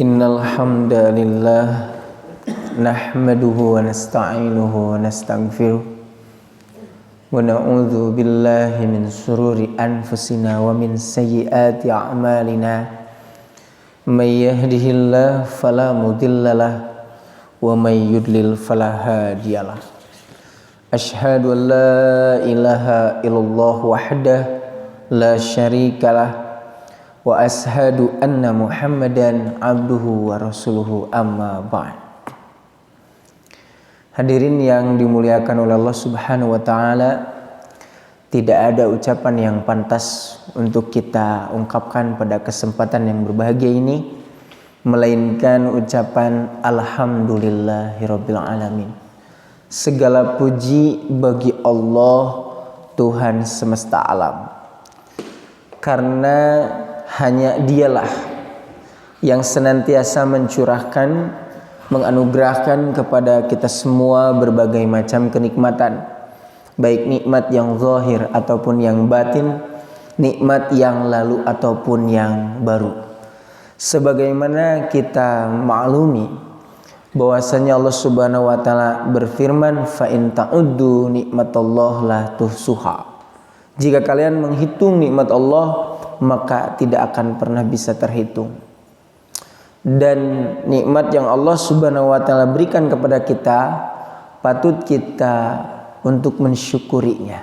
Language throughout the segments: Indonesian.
Innal hamdalillah nahmaduhu wa nasta'inuhu wa nastaghfiruh wa na'udzu billahi min shururi anfusina wa min sayyiati a'malina may yahdihillahu fala mudhillalah wa may yudlil fala hadiyalah. Asyhadu an la ilaha illallah wahdahu la syarikalah wa ashadu anna Muhammadan abduhu wa rasuluhu amma ba'd. Hadirin yang dimuliakan oleh Allah Subhanahu wa taala, tidak ada ucapan yang pantas untuk kita ungkapkan pada kesempatan yang berbahagia ini melainkan ucapan alhamdulillahirabbil alamin. Segala puji bagi Allah, Tuhan semesta alam. Karena hanya Dialah yang senantiasa mencurahkan, menganugerahkan kepada kita semua berbagai macam kenikmatan, baik nikmat yang zahir ataupun yang batin, nikmat yang lalu ataupun yang baru. Sebagaimana kita maklumi bahwasanya Allah Subhanahu wa taala berfirman, fa in ta'uddu nikmatallahi la tuhsuha. Jika kalian menghitung nikmat Allah, maka tidak akan pernah bisa terhitung. Dan nikmat yang Allah Subhanahu wa taala berikan kepada kita, patut kita untuk mensyukurinya.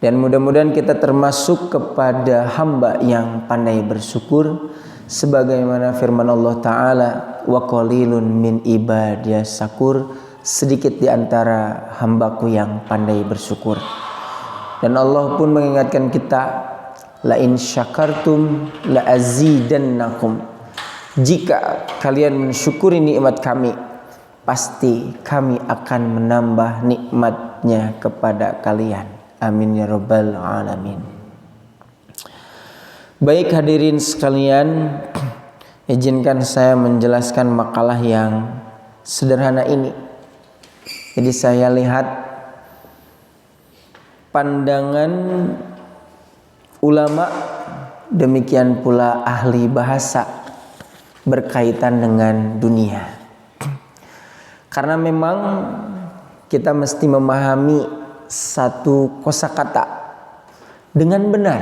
Dan mudah-mudahan kita termasuk kepada hamba yang pandai bersyukur, sebagaimana firman Allah taala, wa qalilun min ibadiyas syakur, sedikit di antara hambaku yang pandai bersyukur. Dan Allah pun mengingatkan kita, la in syakartum la azidannakum. Jika kalian mensyukuri nikmat kami, pasti kami akan menambah nikmatnya kepada kalian. Amin ya rabbal alamin. Baik hadirin sekalian, izinkan saya menjelaskan makalah yang sederhana ini. Jadi saya lihat pandangan ulama, demikian pula ahli bahasa berkaitan dengan dunia. Karena memang kita mesti memahami satu kosakata dengan benar.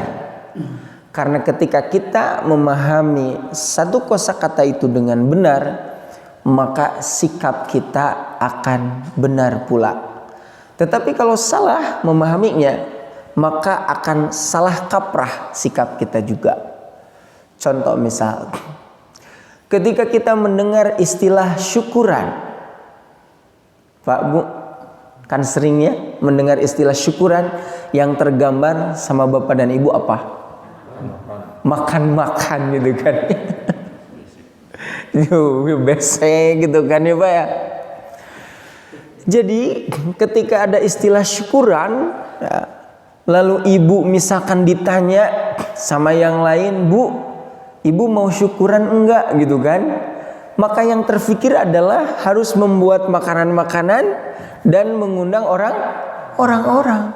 Karena ketika kita memahami satu kosakata itu dengan benar, maka sikap kita akan benar pula. Tetapi kalau salah memahaminya, maka akan salah kaprah sikap kita juga. Contoh misal, ketika kita mendengar istilah syukuran, Pak Bu, kan seringnya mendengar istilah syukuran yang tergambar sama Bapak dan Ibu apa? Makan-makan gitu kan. Besek gitu kan ya Pak ya. Jadi ketika ada istilah syukuran, ya, lalu ibu misalkan ditanya sama yang lain, Bu, ibu mau syukuran enggak gitu kan? Maka yang terfikir adalah harus membuat makanan-makanan dan mengundang orang-orang.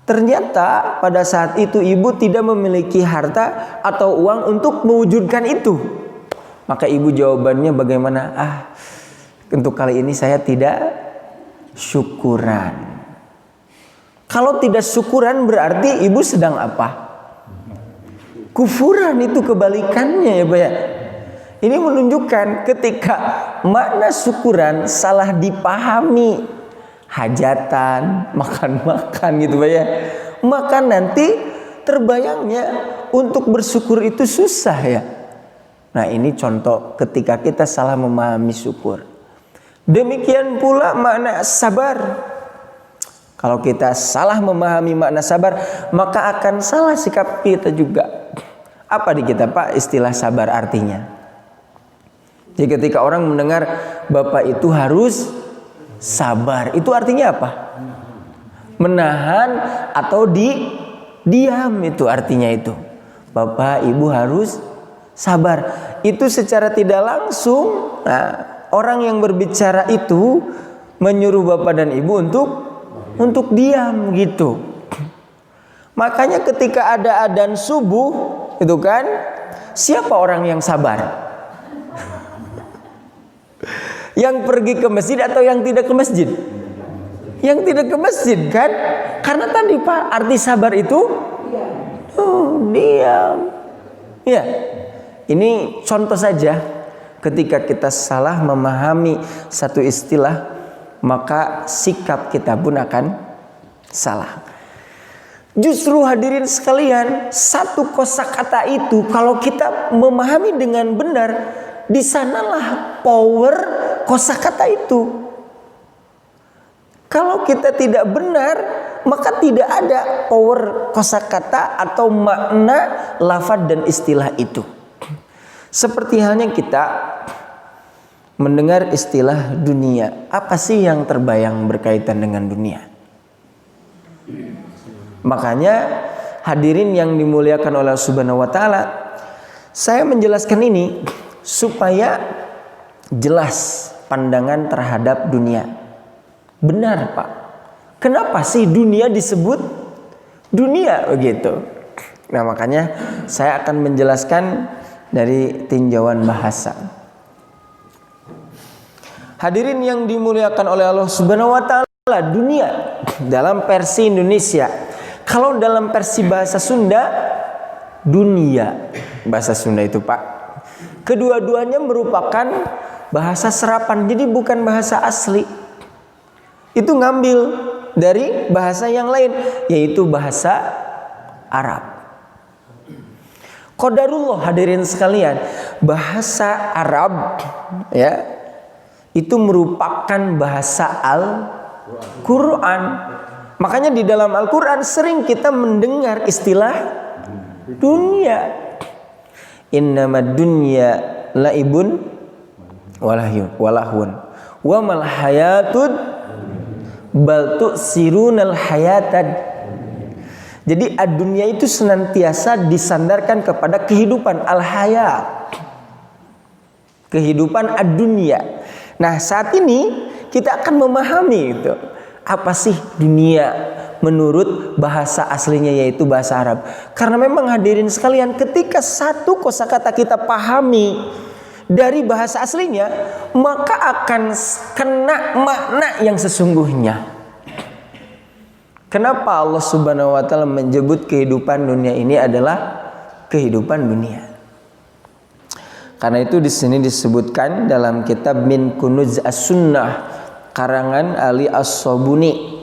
Ternyata pada saat itu ibu tidak memiliki harta atau uang untuk mewujudkan itu. Maka ibu jawabannya bagaimana? Untuk kali ini saya tidak syukuran. Kalau tidak syukuran berarti ibu sedang apa? Kufuran, itu kebalikannya ya Pak ya. Ini menunjukkan ketika makna syukuran salah dipahami, hajatan, makan-makan gitu Pak ya, maka nanti terbayangnya untuk bersyukur itu susah ya. Nah ini contoh ketika kita salah memahami syukur. Demikian pula makna sabar. Kalau kita salah memahami makna sabar, maka akan salah sikap kita juga. Apa di kita Pak istilah sabar artinya? Jadi ketika orang mendengar Bapak itu harus sabar, itu artinya apa? Menahan atau diam, itu artinya itu. Bapak Ibu harus sabar. Itu secara tidak langsung, orang yang berbicara itu menyuruh Bapak dan Ibu untuk diam gitu. Makanya ketika ada adzan subuh, itu kan, siapa orang yang sabar? Yang pergi ke masjid atau yang tidak ke masjid? Yang tidak ke masjid kan? Karena tadi Pak, arti sabar itu diam. Ya, ini contoh saja. Ketika kita salah memahami satu istilah, maka sikap kita pun akan salah. Justru hadirin sekalian, satu kosakata itu kalau kita memahami dengan benar, di sanalah power kosakata itu. Kalau kita tidak benar, maka tidak ada power kosakata atau makna lafaz dan istilah itu. Seperti halnya kita mendengar istilah dunia. Apa sih yang terbayang berkaitan dengan dunia? Makanya hadirin yang dimuliakan oleh Allah Subhanahu wa taala, saya menjelaskan ini supaya jelas pandangan terhadap dunia. Benar, Pak. Kenapa sih dunia disebut dunia begitu? Nah, makanya saya akan menjelaskan dari tinjauan bahasa. Hadirin yang dimuliakan oleh Allah Subhanahu wa taala, dunia dalam versi Indonesia. Kalau dalam versi bahasa Sunda, dunia. Bahasa Sunda itu, Pak. Kedua-duanya merupakan bahasa serapan, jadi bukan bahasa asli. Itu ngambil dari bahasa yang lain, yaitu bahasa Arab. Qadarullah hadirin sekalian, bahasa Arab ya, itu merupakan bahasa Al-Quran. Makanya di dalam Al-Quran sering kita mendengar istilah dunia. Innamad dunya laibun walahun wa mal hayatud bal tu'sirunal hayatad. Jadi ad-dunya itu senantiasa disandarkan kepada kehidupan al-hayat, kehidupan ad-dunya. Nah, saat ini kita akan memahami itu. Apa sih dunia menurut bahasa aslinya, yaitu bahasa Arab. Karena memang hadirin sekalian, ketika satu kosakata kita pahami dari bahasa aslinya, maka akan kena makna yang sesungguhnya. Kenapa Allah Subhanahu wa taala menyebut kehidupan dunia ini adalah kehidupan dunia? Karena itu di sini disebutkan dalam kitab Min Kunuz As-Sunnah karangan Ali As-Sabuni.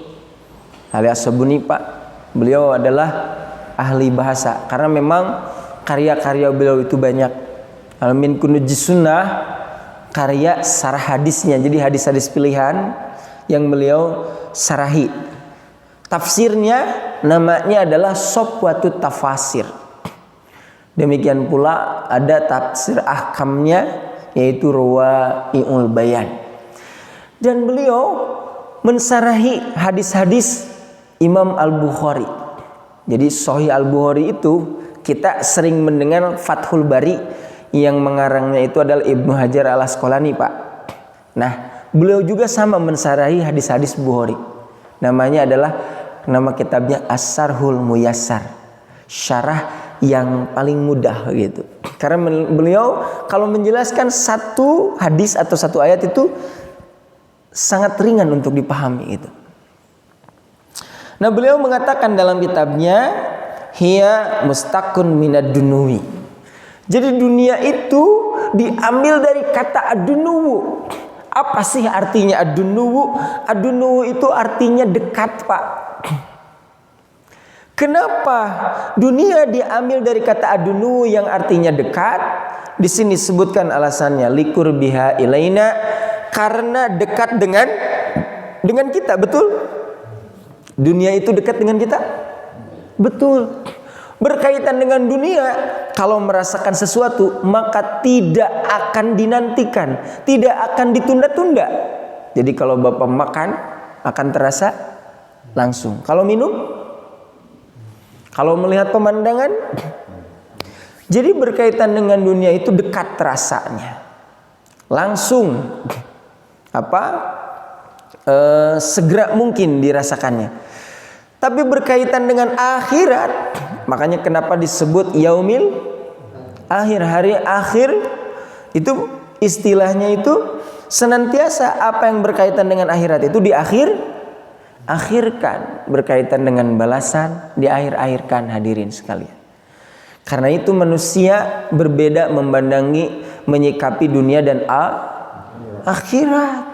Ali As-Sabuni, Pak, beliau adalah ahli bahasa karena memang karya-karya beliau itu banyak. Min Kunuz As-Sunnah, karya sarah hadisnya. Jadi hadis-hadis pilihan yang beliau sarahi. Tafsirnya namanya adalah Sofwatut Tafasir. Demikian pula ada tafsir ahkamnya, yaitu Rawa'iul Bayan. Dan beliau mensarahi hadis-hadis Imam Al-Bukhari. Jadi Sahih Al-Bukhari itu kita sering mendengar Fathul Bari, yang mengarangnya itu adalah Ibnu Hajar Al-Asqalani, Pak. Nah, beliau juga sama mensarahi hadis-hadis Bukhari. Namanya adalah, nama kitabnya As-Sarhul Muyassar, syarah yang paling mudah gitu. Karena beliau kalau menjelaskan satu hadis atau satu ayat itu sangat ringan untuk dipahami itu. Nah, beliau mengatakan dalam kitabnya, hiya mustaqun minad dunuwi. Jadi dunia itu diambil dari kata ad-dunuwu. Apa sih artinya ad-dunuwu? Ad-dunuwu itu artinya dekat, Pak. Kenapa dunia diambil dari kata ad-dunuwu yang artinya dekat? Di sini sebutkan alasannya, likur biha ilaina, karena dekat dengan kita, betul? Dunia itu dekat dengan kita? Betul. Berkaitan dengan dunia, kalau merasakan sesuatu maka tidak akan dinantikan, tidak akan ditunda-tunda. Jadi kalau Bapak makan akan terasa langsung. Kalau minum, kalau melihat pemandangan, jadi berkaitan dengan dunia itu dekat rasanya, langsung segera mungkin dirasakannya. Tapi berkaitan dengan akhirat, makanya kenapa disebut yaumil akhir, hari akhir. Itu istilahnya itu senantiasa apa yang berkaitan dengan akhirat itu akhirkan, berkaitan dengan balasan diakhirkan hadirin sekalian. Karena itu manusia berbeda menyikapi dunia dan akhirat.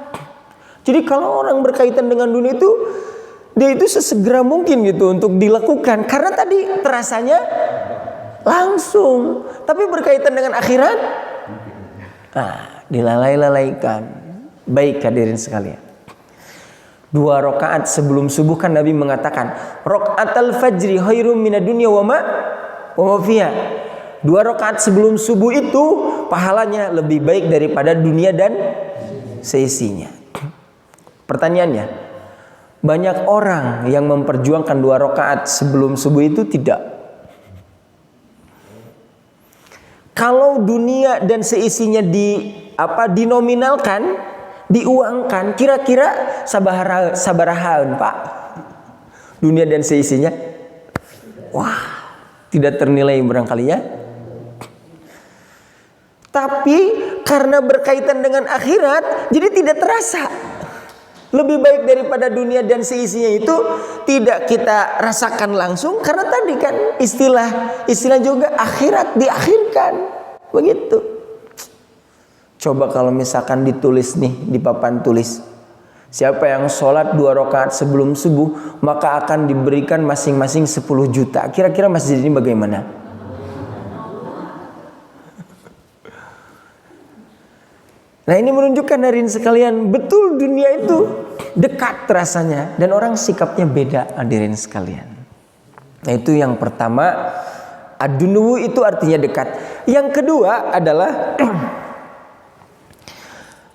Jadi kalau orang berkaitan dengan dunia itu, dia itu sesegera mungkin gitu untuk dilakukan, karena tadi terasanya langsung. Tapi berkaitan dengan akhirat, dilalaikan. Baik hadirin sekalian, 2 rakaat sebelum subuh kan Nabi mengatakan, rakaatul fajri khairum minad dunya wa ma fiha. 2 rakaat sebelum subuh itu pahalanya lebih baik daripada dunia dan seisinya. Pertanyaannya, banyak orang yang memperjuangkan 2 rakaat sebelum subuh itu tidak. Kalau dunia dan seisinya dinominalkan, diuangkan, kira-kira sabarahaun Pak? Dunia dan seisinya, wah, tidak ternilai barangkali ya. Tapi karena berkaitan dengan akhirat, jadi tidak terasa. Lebih baik daripada dunia dan seisinya itu tidak kita rasakan langsung, karena tadi kan istilah juga akhirat diakhirkan. Begitu. Coba kalau misalkan ditulis nih di papan tulis, siapa yang sholat 2 rakaat sebelum subuh maka akan diberikan masing-masing 10 juta. Kira-kira masjid ini bagaimana? Nah, ini menunjukkan hadirin sekalian, betul dunia itu dekat rasanya dan orang sikapnya beda hadirin sekalian. Nah, itu yang pertama, adunu itu artinya dekat. Yang kedua adalah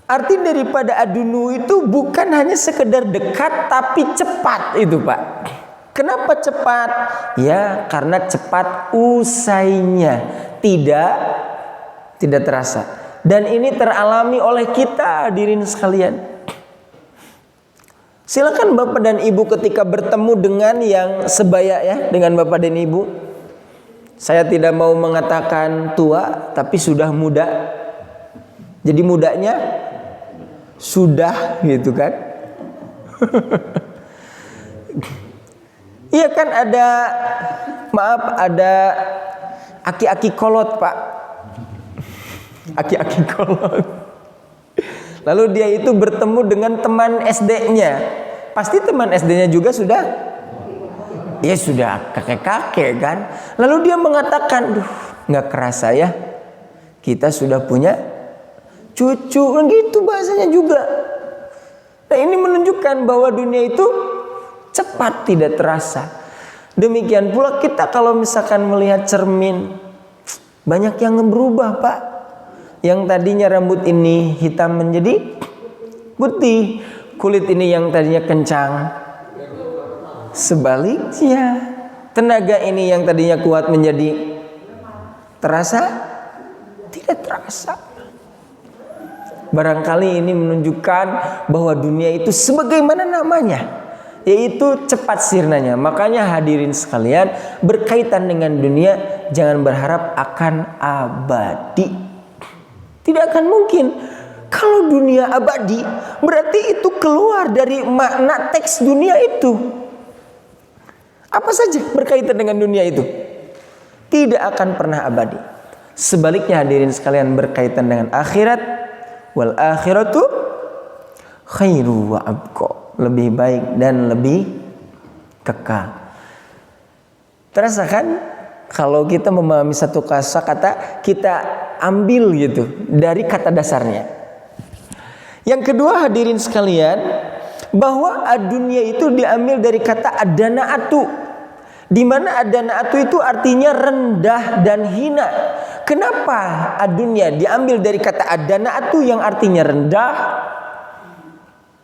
arti daripada adunu itu bukan hanya sekedar dekat tapi cepat itu Pak. Kenapa cepat? Ya, karena cepat usainya, tidak terasa. Dan ini teralami oleh kita hadirin sekalian. Silakan Bapak dan Ibu ketika bertemu dengan yang sebaya ya, dengan Bapak dan Ibu. Saya tidak mau mengatakan tua, tapi sudah muda. Jadi mudanya sudah gitu kan. Iya kan, ada aki-aki kolot Pak. Aki-aki kolot. Lalu dia itu bertemu dengan teman SD-nya. Pasti teman SD-nya juga sudah kakek-kakek kan. Lalu dia mengatakan, "Duh, nggak kerasa ya, kita sudah punya cucu." Kan gitu bahasanya juga. Nah, ini menunjukkan bahwa dunia itu cepat tidak terasa. Demikian pula kita kalau misalkan melihat cermin, banyak yang berubah Pak. Yang tadinya rambut ini hitam menjadi putih, kulit ini yang tadinya kencang sebaliknya, tenaga ini yang tadinya kuat menjadi tidak terasa. Barangkali ini menunjukkan bahwa dunia itu sebagaimana namanya, yaitu cepat sirnanya. Makanya hadirin sekalian, berkaitan dengan dunia jangan berharap akan abadi. Tidak akan mungkin. Kalau dunia abadi, berarti itu keluar dari makna teks dunia itu. Apa saja berkaitan dengan dunia itu tidak akan pernah abadi. Sebaliknya hadirin sekalian, berkaitan dengan akhirat, wal akhiratu khairu wa abqa, lebih baik dan lebih kekal. Terasa kan? Kalau kita memahami satu kata, kita ambil gitu dari kata dasarnya. Yang kedua hadirin sekalian, bahwa dunia itu diambil dari kata adanaatu, di mana adanaatu itu artinya rendah dan hina. Kenapa dunia diambil dari kata adanaatu yang artinya rendah?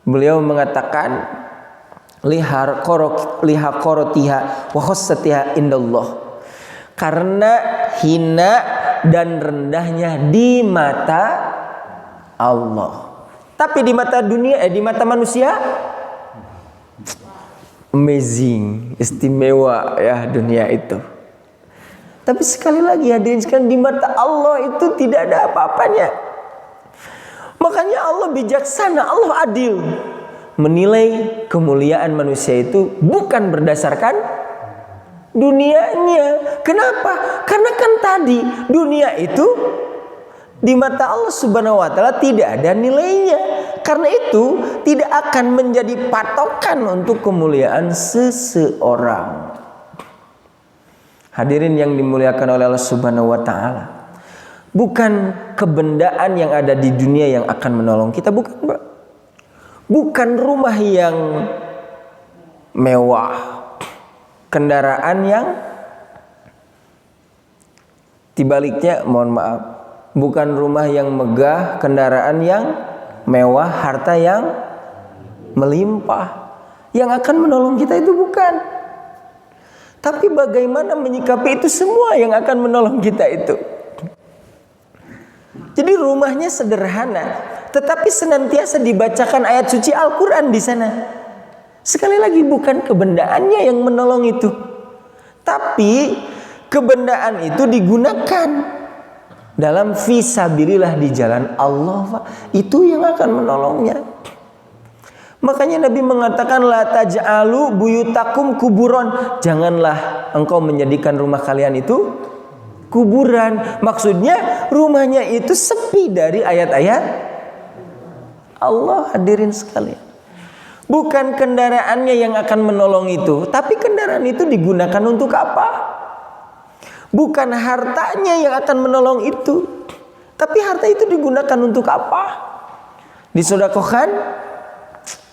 Beliau mengatakan lihaqorotiha wa khassatiha indallah. Karena hina dan rendahnya di mata Allah. Tapi di mata dunia, di mata manusia amazing, istimewa ya dunia itu. Tapi sekali lagi hadirin sekalian, di mata Allah itu tidak ada apa-apanya. Makanya Allah bijaksana, Allah adil. Menilai kemuliaan manusia itu bukan berdasarkan dunianya. Kenapa? Karena kan tadi dunia itu di mata Allah Subhanahu wa taala tidak ada nilainya. Karena itu tidak akan menjadi patokan untuk kemuliaan seseorang. Hadirin yang dimuliakan oleh Allah Subhanahu wa taala. Bukan kebendaan yang ada di dunia yang akan menolong kita, bukan, Pak. Bukan rumah yang mewah, kendaraan yang dibaliknya, mohon maaf, bukan rumah yang megah, kendaraan yang mewah, harta yang melimpah yang akan menolong kita, itu bukan. Tapi bagaimana menyikapi itu semua yang akan menolong kita itu. Jadi rumahnya sederhana, tetapi senantiasa dibacakan ayat suci Al-Quran di sana. Sekali lagi, bukan kebendaannya yang menolong itu, tapi kebendaan itu digunakan dalam fisabilillah, di jalan Allah, itu yang akan menolongnya. Makanya Nabi mengatakan, la taj'alu buyutakum kuburon, janganlah engkau menjadikan rumah kalian itu kuburan. Maksudnya rumahnya itu sepi dari ayat-ayat Allah. Hadirin sekalian, bukan kendaraannya yang akan menolong itu, tapi kendaraan itu digunakan untuk apa? Bukan hartanya yang akan menolong itu, tapi harta itu digunakan untuk apa? Disedekahkan,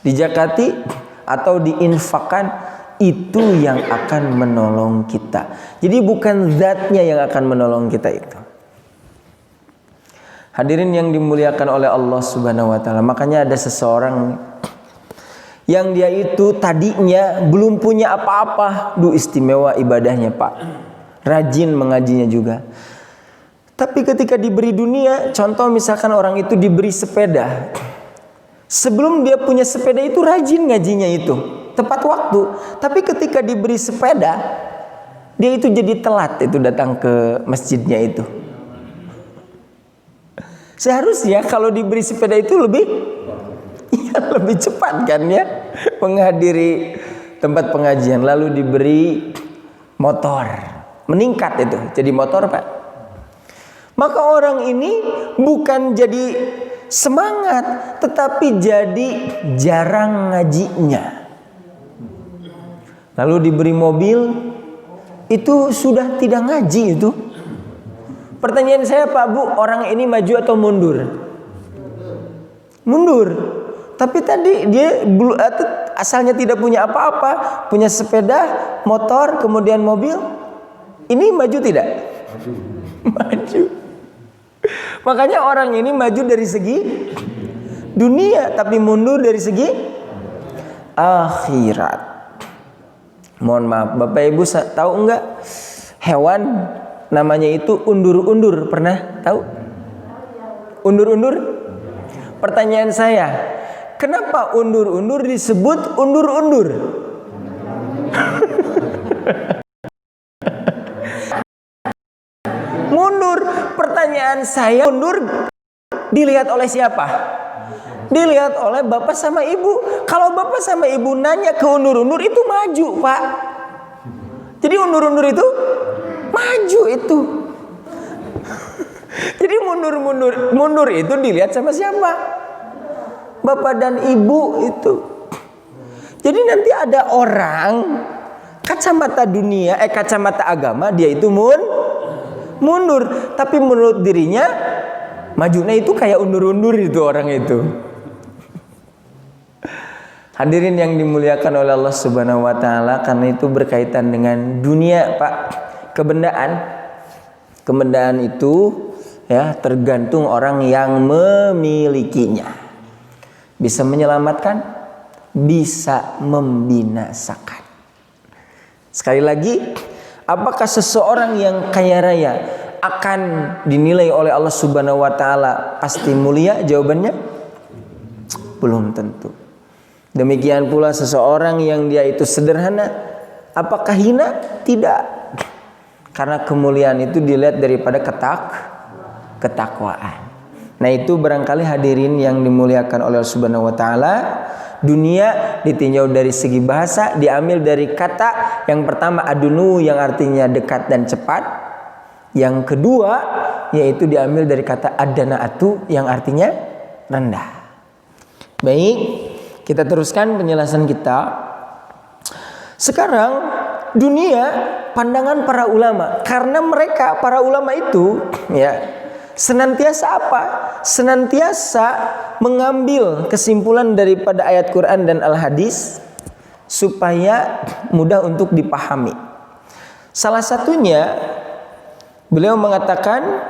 dijakati, atau diinfakkan, itu yang akan menolong kita. Jadi bukan zatnya yang akan menolong kita itu. Hadirin yang dimuliakan oleh Allah Subhanahu wa taala. Makanya ada seseorang yang dia itu tadinya belum punya apa-apa, istimewa ibadahnya, Pak. Rajin mengajinya juga. Tapi ketika diberi dunia, contoh misalkan orang itu diberi sepeda. Sebelum dia punya sepeda itu rajin ngajinya itu, tepat waktu. Tapi ketika diberi sepeda, dia itu jadi telat itu datang ke masjidnya itu. Seharusnya kalau diberi sepeda itu lebih cepat kan ya, menghadiri tempat pengajian. Lalu diberi motor, meningkat itu jadi motor, Pak. Maka orang ini bukan jadi semangat, tetapi jadi jarang ngajinya. Lalu diberi mobil, itu sudah tidak ngaji itu. Pertanyaan saya, Pak Bu, orang ini maju atau mundur? Mundur. Tapi tadi dia asalnya tidak punya apa-apa, punya sepeda, motor, kemudian mobil. Ini maju tidak? Maju. Makanya orang ini maju dari segi dunia, tapi mundur dari segi akhirat. Mohon maaf, Bapak Ibu tahu enggak hewan namanya itu undur-undur? Pernah tahu? Undur-undur? Pertanyaan saya, kenapa undur-undur disebut undur-undur? Mundur. Pertanyaan saya, mundur dilihat oleh siapa? Dilihat oleh bapak sama ibu. Kalau bapak sama ibu nanya ke undur-undur, itu maju, Pak. Jadi undur-undur itu maju itu. Jadi mundur itu dilihat sama siapa? Bapak dan ibu itu. Jadi nanti ada orang kacamata dunia, kacamata agama, dia itu mundur, tapi menurut dirinya majunya itu kayak undur-undur itu orang itu. Hadirin yang dimuliakan oleh Allah Subhanahu wa taala, karena itu berkaitan dengan dunia, Pak. Kebendaan itu ya tergantung orang yang memilikinya. Bisa menyelamatkan, bisa membinasakan. Sekali lagi, apakah seseorang yang kaya raya akan dinilai oleh Allah Subhanahu wa taala pasti mulia? Jawabannya belum tentu. Demikian pula seseorang yang dia itu sederhana, apakah hina? Tidak. Karena kemuliaan itu dilihat daripada ketakwaan. Nah itu barangkali hadirin yang dimuliakan oleh Allah Subhanahu wa taala, dunia ditinjau dari segi bahasa diambil dari kata yang pertama adunu yang artinya dekat dan cepat. Yang kedua yaitu diambil dari kata adanaatu yang artinya rendah. Baik, kita teruskan penjelasan kita. Sekarang dunia pandangan para ulama, karena mereka para ulama itu ya senantiasa apa? Senantiasa mengambil kesimpulan daripada ayat Quran dan al-hadis supaya mudah untuk dipahami. Salah satunya beliau mengatakan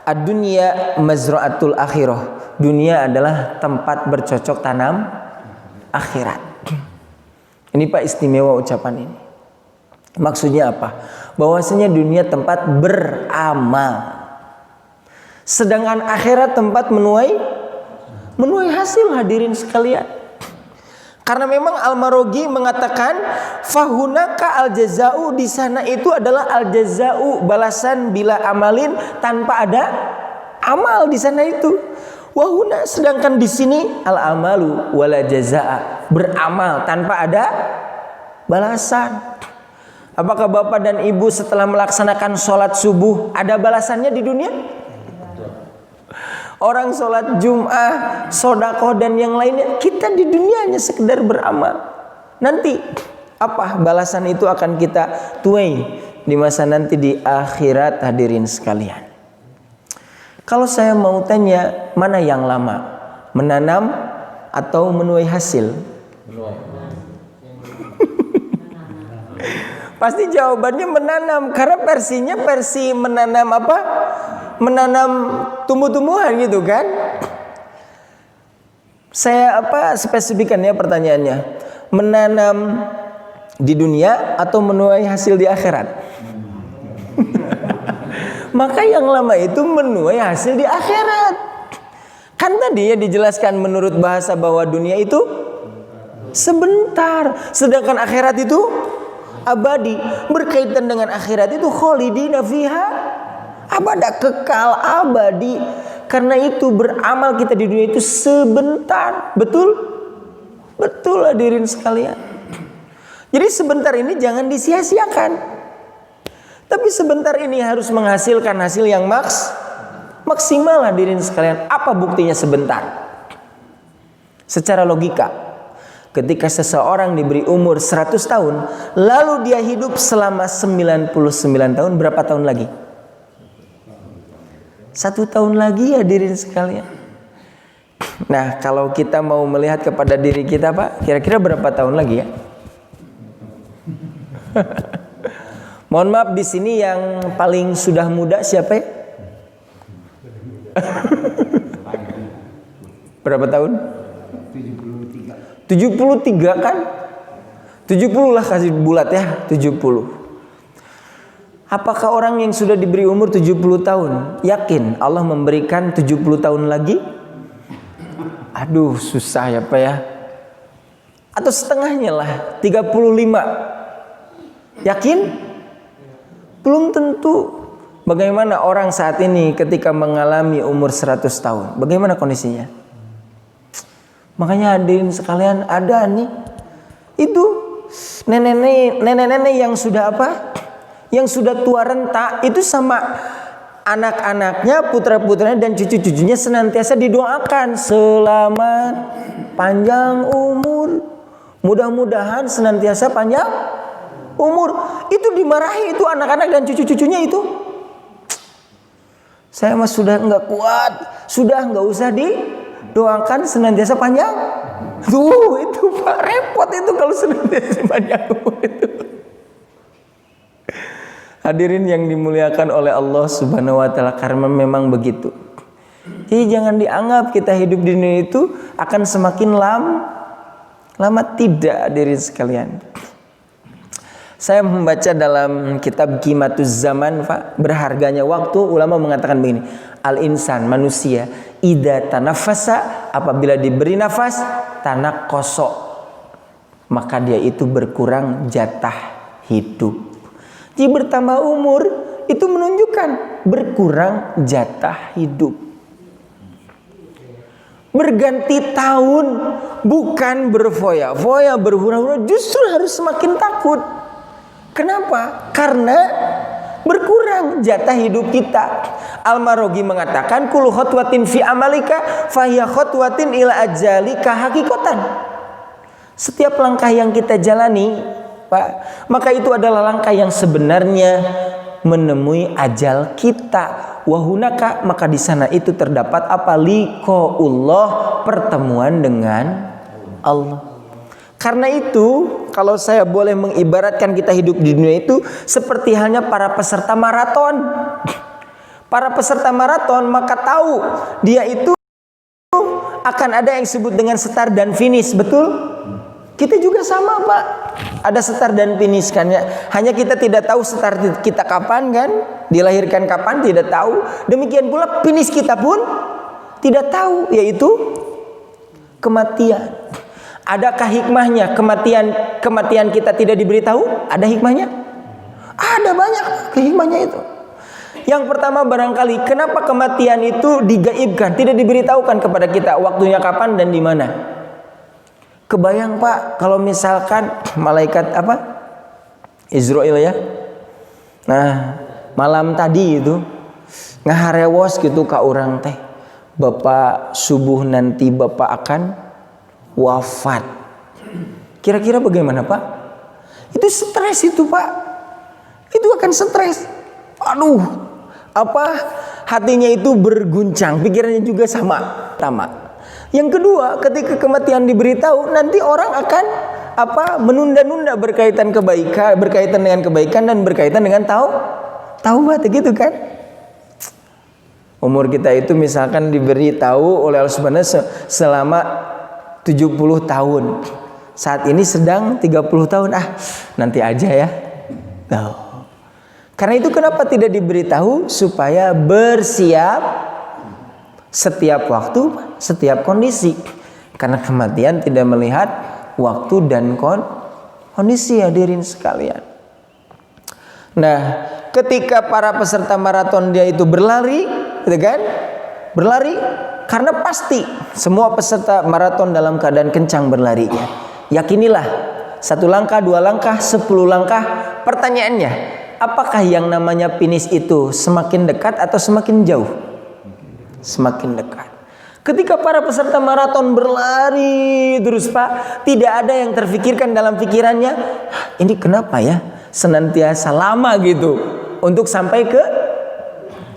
ad-dunya mazra'atul akhirah. Dunia adalah tempat bercocok tanam akhirat. Ini Pak istimewa ucapan ini. Maksudnya apa? Bahwasanya dunia tempat beramal. Sedangkan akhirat tempat menuai hasil hadirin sekalian. Karena memang Al-Maroghi mengatakan fahunaka al-jaza'u, di sana itu adalah al-jaza'u, balasan bila amalin, tanpa ada amal di sana itu. Wahuna, sedangkan di sini al-amalu wala jaza'a, beramal tanpa ada balasan. Apakah bapak dan ibu setelah melaksanakan sholat subuh ada balasannya di dunia? Orang sholat Jum'ah, sodakoh dan yang lainnya, kita di dunia hanya sekedar beramal. Nanti apa balasan itu akan kita tuai di masa nanti di akhirat hadirin sekalian. Kalau saya mau tanya, mana yang lama? Menanam atau menuai hasil? Pasti jawabannya menanam, karena versinya versi menanam apa? Menanam tumbuh-tumbuhan gitu kan? Saya spesifikan ya pertanyaannya. Menanam di dunia atau menuai hasil di akhirat? Maka yang lama itu menuai hasil di akhirat. Kan tadi ya dijelaskan menurut bahasa bahwa dunia itu sebentar, sedangkan akhirat itu abadi. Berkaitan dengan akhirat itu kholidina fiha abada, kekal abadi. Karena itu beramal kita di dunia itu sebentar. Betul? Betul hadirin sekalian. Jadi sebentar ini jangan disia-siakan. Tapi sebentar ini harus menghasilkan hasil yang maksimal hadirin sekalian. Apa buktinya sebentar? Secara logika, ketika seseorang diberi umur 100 tahun, lalu dia hidup selama 99 tahun, berapa tahun lagi? 1 tahun lagi hadirin sekalian. Nah, kalau kita mau melihat kepada diri kita Pak, kira-kira berapa tahun lagi ya? Mohon maaf, di sini yang paling sudah muda siapa ya? Berapa tahun? 73 kan? 70 lah, kasih bulat ya, 70. Apakah orang yang sudah diberi umur 70 tahun yakin Allah memberikan 70 tahun lagi? Aduh, susah ya Pak ya. Atau setengahnya lah, 35. Yakin? Belum tentu. Bagaimana orang saat ini ketika mengalami umur 100 tahun? Bagaimana kondisinya? Makanya hadirin sekalian, ada nih itu nenek-nenek yang sudah apa? Yang sudah tua renta, itu sama anak-anaknya, putra-putranya dan cucu-cucunya senantiasa didoakan selamat panjang umur. Mudah-mudahan senantiasa panjang umur. Itu dimarahi itu anak-anak dan cucu-cucunya itu. Saya mah sudah enggak kuat, sudah enggak usah didoakan senantiasa panjang. Tuh itu Pak, repot itu kalau senantiasa panjang umur itu. Hadirin yang dimuliakan oleh Allah Subhanahu wa taala, karena memang begitu. Jadi jangan dianggap kita hidup di dunia itu akan semakin lama, tidak hadirin sekalian. Saya membaca dalam kitab Qimatuz Zaman, Pak, berharganya waktu, ulama mengatakan begini, al-insan, manusia, idza tanaffasa, apabila diberi nafas, tanaqqasa, maka dia itu berkurang jatah hidup. Jadi bertambah umur itu menunjukkan berkurang jatah hidup. berganti tahun, bukan berfoya-foya, berhura-hura, justru harus semakin takut. Kenapa? Karena berkurang jatah hidup kita. Al-Maraghi mengatakan kullu khotwatin fi amalika fahiya khotwatin ila ajalika hakikatan. Setiap langkah yang kita jalani, Pak, maka itu adalah langkah yang sebenarnya menemui ajal kita. Wahunaka, maka di sana itu terdapat apa? Liqaullah, pertemuan dengan Allah. Karena itu, kalau saya boleh mengibaratkan kita hidup di dunia itu seperti halnya para peserta maraton. Para peserta maraton maka tahu dia itu akan ada yang disebut dengan start dan finish, betul? Kita juga sama, Pak. Ada start dan finish kan ya. Hanya kita tidak tahu start kita kapan kan? Dilahirkan kapan tidak tahu. Demikian pula finish kita pun tidak tahu, yaitu kematian. Adakah hikmahnya kematian kita tidak diberitahu? Ada hikmahnya? Ada banyak hikmahnya itu. Yang pertama barangkali kenapa kematian itu digaibkan, tidak diberitahukan kepada kita waktunya kapan dan di mana. Kebayang, Pak, kalau misalkan malaikat apa? Israel ya. Nah, malam tadi itu ngaharewos gitu ka urang teh. Bapak subuh nanti Bapak akan wafat. Kira-kira bagaimana, Pak? Itu stres itu, Pak. Itu akan stres. Aduh, apa hatinya itu berguncang, pikirannya juga sama. Yang kedua, ketika kematian diberitahu, nanti orang akan menunda-nunda berkaitan dengan kebaikan dan berkaitan dengan taubat gitu kan. Umur kita itu misalkan diberitahu oleh Allah Subhanahu selama 70 tahun. Saat ini sedang 30 tahun. Nanti aja ya. Karena itu kenapa tidak diberitahu? Supaya bersiap setiap waktu, setiap kondisi. Karena kematian tidak melihat waktu dan kondisi, hadirin sekalian. Nah, ketika para peserta maraton dia itu berlari, gitu kan? Berlari karena pasti semua peserta maraton dalam keadaan kencang berlarinya. Yakinilah 1 langkah, 2 langkah, 10 langkah. Pertanyaannya, apakah yang namanya finish itu semakin dekat atau semakin jauh? Semakin dekat. Ketika para peserta maraton berlari terus, Pak, tidak ada yang terfikirkan dalam pikirannya, ini kenapa ya senantiasa lama gitu untuk sampai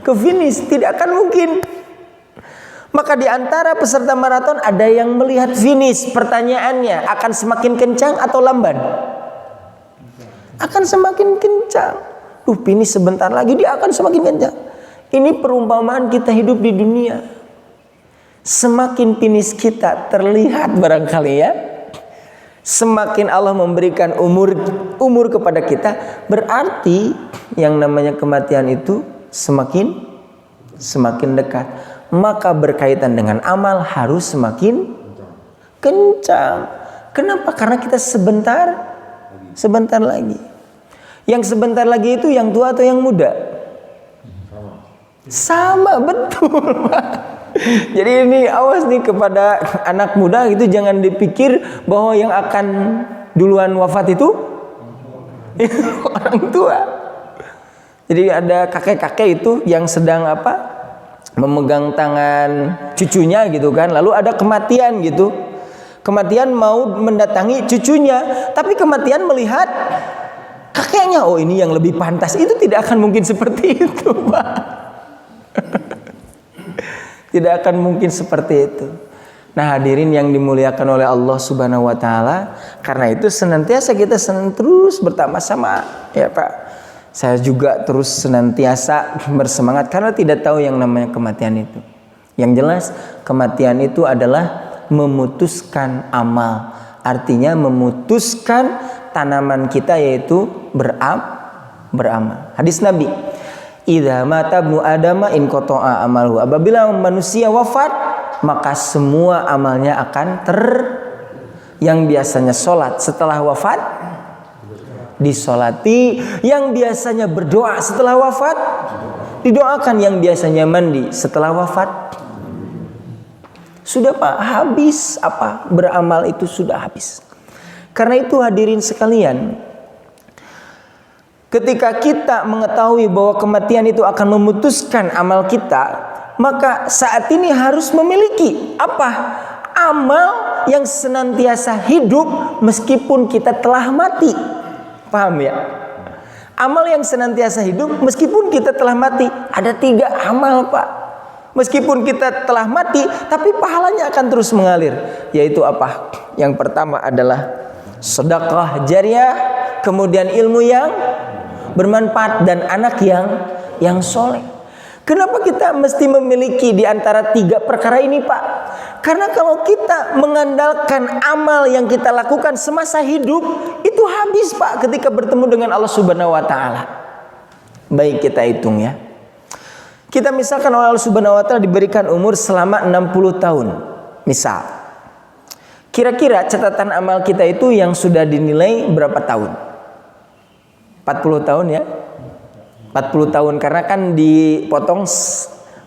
ke finish? Tidak akan mungkin. Maka di antara peserta maraton ada yang melihat finish. Pertanyaannya, akan semakin kencang atau lamban? Akan semakin kencang. Finish sebentar lagi dia akan semakin kencang. Ini perumpamaan kita hidup di dunia. Semakin finish kita terlihat barangkali ya, semakin Allah memberikan umur kepada kita, berarti yang namanya kematian itu semakin dekat. Maka berkaitan dengan amal harus semakin kencang. Kenapa? Karena kita sebentar lagi. Yang sebentar lagi itu yang tua atau yang muda? Sama, betul, Pak. Jadi ini awas nih kepada anak muda gitu, jangan dipikir bahwa yang akan duluan wafat itu orang tua. Jadi ada kakek-kakek itu yang sedang memegang tangan cucunya gitu kan, lalu ada kematian gitu. Kematian mau mendatangi cucunya, tapi kematian melihat kakeknya, oh ini yang lebih pantas. Itu tidak akan mungkin seperti itu, Pak. Tidak akan mungkin seperti itu. Nah, hadirin yang dimuliakan oleh Allah Subhanahu wa taala, karena itu senantiasa kita terus bersama-sama ya, Pak. Saya juga terus senantiasa bersemangat karena tidak tahu yang namanya kematian itu. Yang jelas kematian itu adalah memutuskan amal. Artinya memutuskan tanaman kita, yaitu beramal. Hadis Nabi, idza mata ibnu adama in qata'a amaluhu. Apabila manusia wafat, maka semua amalnya akan yang biasanya sholat setelah wafat disolati, yang biasanya berdoa setelah wafat didoakan, yang biasanya mandi setelah wafat Sudah Pak, habis beramal itu sudah habis. Karena itu hadirin sekalian, ketika kita mengetahui bahwa kematian itu akan memutuskan amal kita, maka saat ini harus memiliki amal yang senantiasa hidup meskipun kita telah mati. Paham ya? Amal yang senantiasa hidup meskipun kita telah mati. Ada 3 amal Pak. Meskipun kita telah mati, tapi pahalanya akan terus mengalir. Yaitu apa? Yang pertama adalah sedekah jariyah, kemudian ilmu yang bermanfaat, dan anak yang soleh. Kenapa kita mesti memiliki di antara 3 perkara ini Pak? Karena kalau kita mengandalkan amal yang kita lakukan semasa hidup, itu habis Pak ketika bertemu dengan Allah Subhanahu wa Ta'ala. Baik, kita hitung ya. Kita misalkan oleh Allah Subhanahu wa Ta'ala diberikan umur selama 60 tahun. Misal, kira-kira catatan amal kita itu yang sudah dinilai berapa tahun? 40 tahun ya. 40 tahun karena kan dipotong